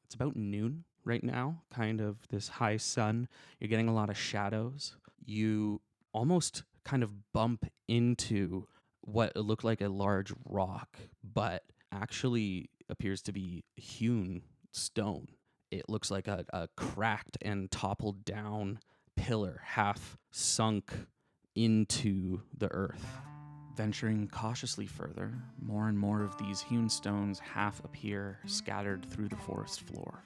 It's about noon right now, kind of this high sun. You're getting a lot of shadows. You almost kind of bump into what looked like a large rock, but actually appears to be hewn stone. It looks like a cracked and toppled down pillar, half sunk into the earth. Venturing cautiously further, more and more of these hewn stones half appear scattered through the forest floor.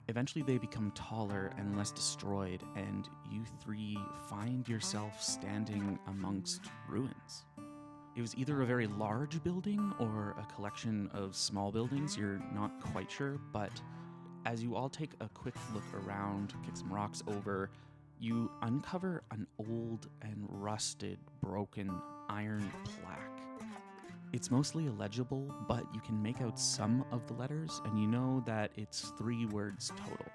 Eventually they become taller and less destroyed, and you three find yourself standing amongst ruins. It was either a very large building or a collection of small buildings, you're not quite sure, but as you all take a quick look around, kick some rocks over, you uncover an old and rusted, broken iron plaque. It's mostly illegible, but you can make out some of the letters, and you know that it's 3 words total.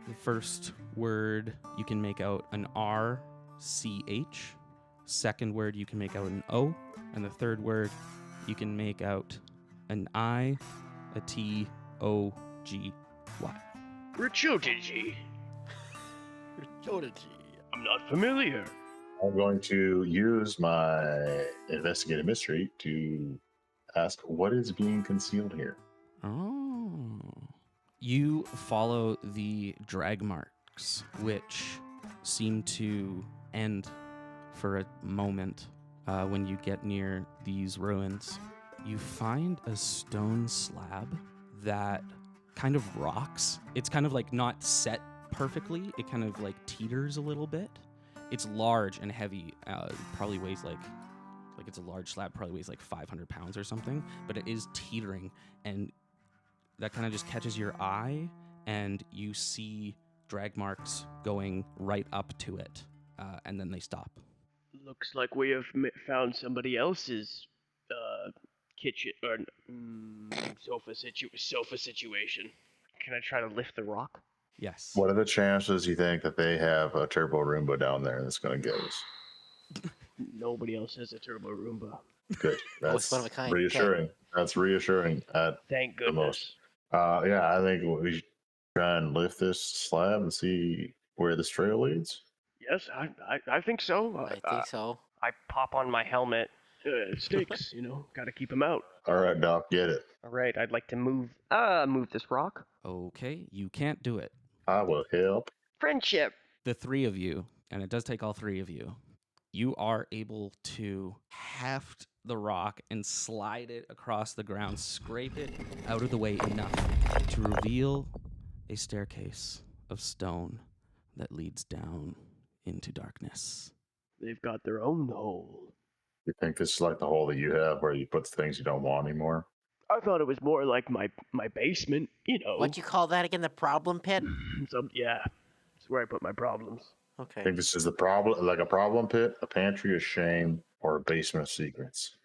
The first word, you can make out an R, C, H. Second word, you can make out an O. And the third word, you can make out an I, a T, O, G, Y. Rachotiji. I'm not familiar. I'm going to use my investigative mystery to ask what is being concealed here. Oh. You follow the drag marks, which seem to end for a moment when you get near these ruins. You find a stone slab that kind of rocks. It's kind of like not set perfectly. It kind of like teeters a little bit. It's large and heavy. Probably weighs like it's a large slab, probably weighs like 500 pounds or something, but it is teetering, and that kind of just catches your eye, and you see drag marks going right up to it, and then they stop. Looks like we have found somebody else's kitchen or sofa situation. Can I try to lift the rock? Yes. What are the chances you think that they have a turbo Roomba down there that's going to get us? Nobody else has a turbo Roomba. Good. It's That's one of a kind. reassuring. That's reassuring at Thank the goodness. most. Yeah, I think we should try and lift this slab and see where this trail leads. Yes, I think so. I think so. I pop on my helmet. Sticks, gotta keep them out. All right, Doc, get it. All right, I'd like to move this rock. Okay, you can't do it. I will help. Friendship. The 3 of you, and it does take all 3 of you, you are able to heft the rock and slide it across the ground, scrape it out of the way enough to reveal a staircase of stone that leads down into darkness. They've got their own hole. You think this is like the hole that you have where you put the things you don't want anymore? I thought it was more like my basement, you know. What'd you call that again? The problem pit? Yeah, it's where I put my problems. I Okay. think this is the problem, like a problem pit, a pantry of shame, or a basement of secrets.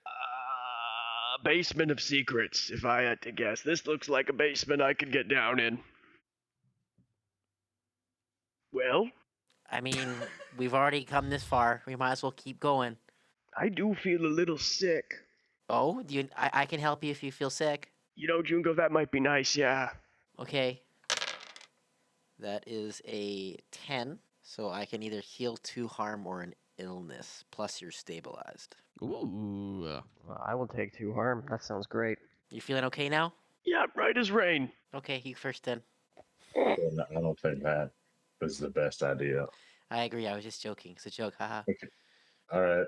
Basement of secrets, if I had to guess. This looks like a basement I could get down in. Well, I mean, we've already come this far. We might as well keep going. I do feel a little sick. Oh, I can help you if you feel sick. You know, Junko, that might be nice, yeah. Okay. That is a 10, so I can either heal 2 harm or an illness, plus you're stabilized. Ooh. Well, I will take 2 harm. That sounds great. You feeling okay now? Yeah, right as rain. Okay, you first then. And I don't think that is the best idea. I agree, I was just joking. It's a joke, haha. Okay. All right.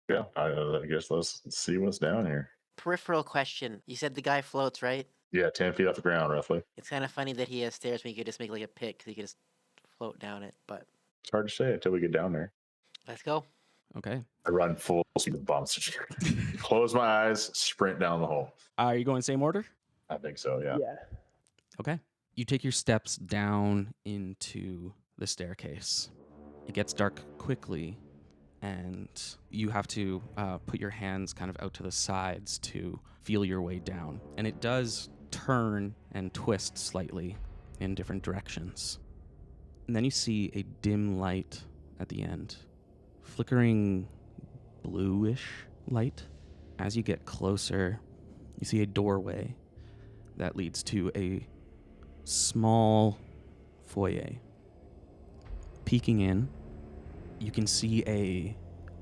Yeah, I guess let's see what's down here. Peripheral question. You said the guy floats, right? Yeah, 10 feet off the ground, roughly. It's kind of funny that he has stairs when you could just make like a pit because he could just float down it, but It's hard to say until we get down there. let's go. Okay. I run full speed of bumps. Close my eyes, sprint down the hole. Are you going same order? I think so, yeah. Okay. You take your steps down into the staircase. It gets dark quickly, and you have to put your hands kind of out to the sides to feel your way down. And it does turn and twist slightly in different directions. And then you see a dim light at the end, flickering bluish light. As you get closer, you see a doorway that leads to a small foyer. Peeking in, you can see a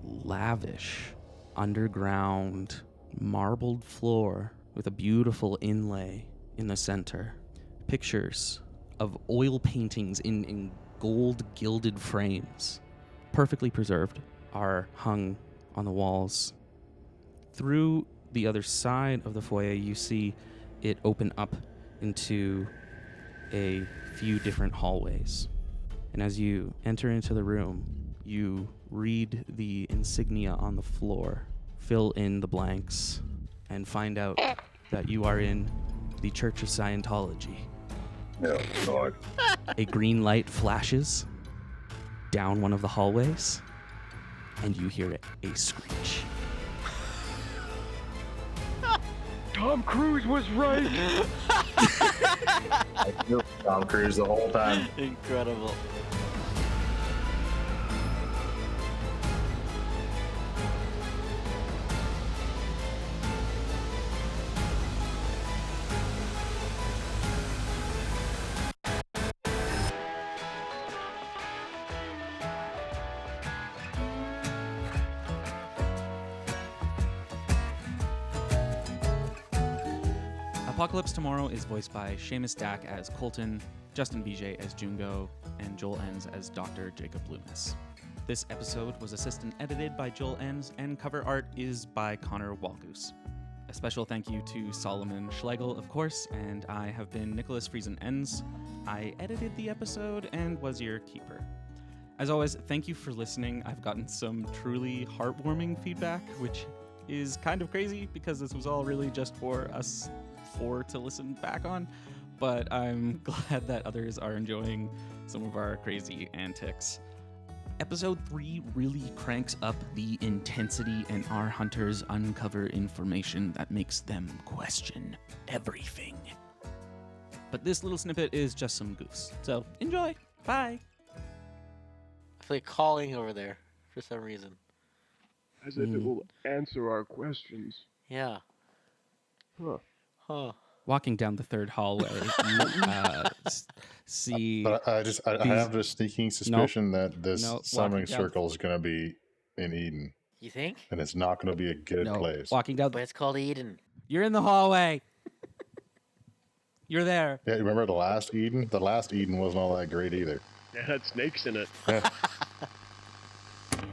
lavish underground marbled floor with a beautiful inlay in the center. Pictures of oil paintings in gold gilded frames, perfectly preserved, are hung on the walls. Through the other side of the foyer, you see it open up into a few different hallways. And as you enter into the room, you read the insignia on the floor, fill in the blanks, and find out that you are in the Church of Scientology. Oh, God. A green light flashes down one of the hallways, and you hear a screech. Tom Cruise was right. I knew Tom Cruise the whole time. Incredible. Apocalypse Tomorrow is voiced by Seamus Dack as Colton, Justin Vijay as Jungo, and Joel Enns as Dr. Jacob Loomis. This episode was assistant edited by Joel Enns, and cover art is by Connor Walgoose. A special thank you to Solomon Schlegel, of course, and I have been Nicholas Friesen Enns. I edited the episode and was your keeper. As always, thank you for listening. I've gotten some truly heartwarming feedback, which is kind of crazy because this was all really just for us four to listen back on, but I'm glad that others are enjoying some of our crazy antics. Episode 3 really cranks up the intensity, and our hunters uncover information that makes them question everything. But this little snippet is just some goose, so enjoy. Bye. I feel like calling over there for some reason. As if it will answer our questions. Yeah. Huh. Huh. Walking down the third hallway, you see. But I have this sneaking suspicion that this summoning walking down- circle is going to be in Eden, You think? and it's not going to be a good No, place. walking down. But it's called Eden. You're in the hallway. You're there. Yeah, remember the last Eden? The last Eden wasn't all that great either. It had snakes in it. Yeah.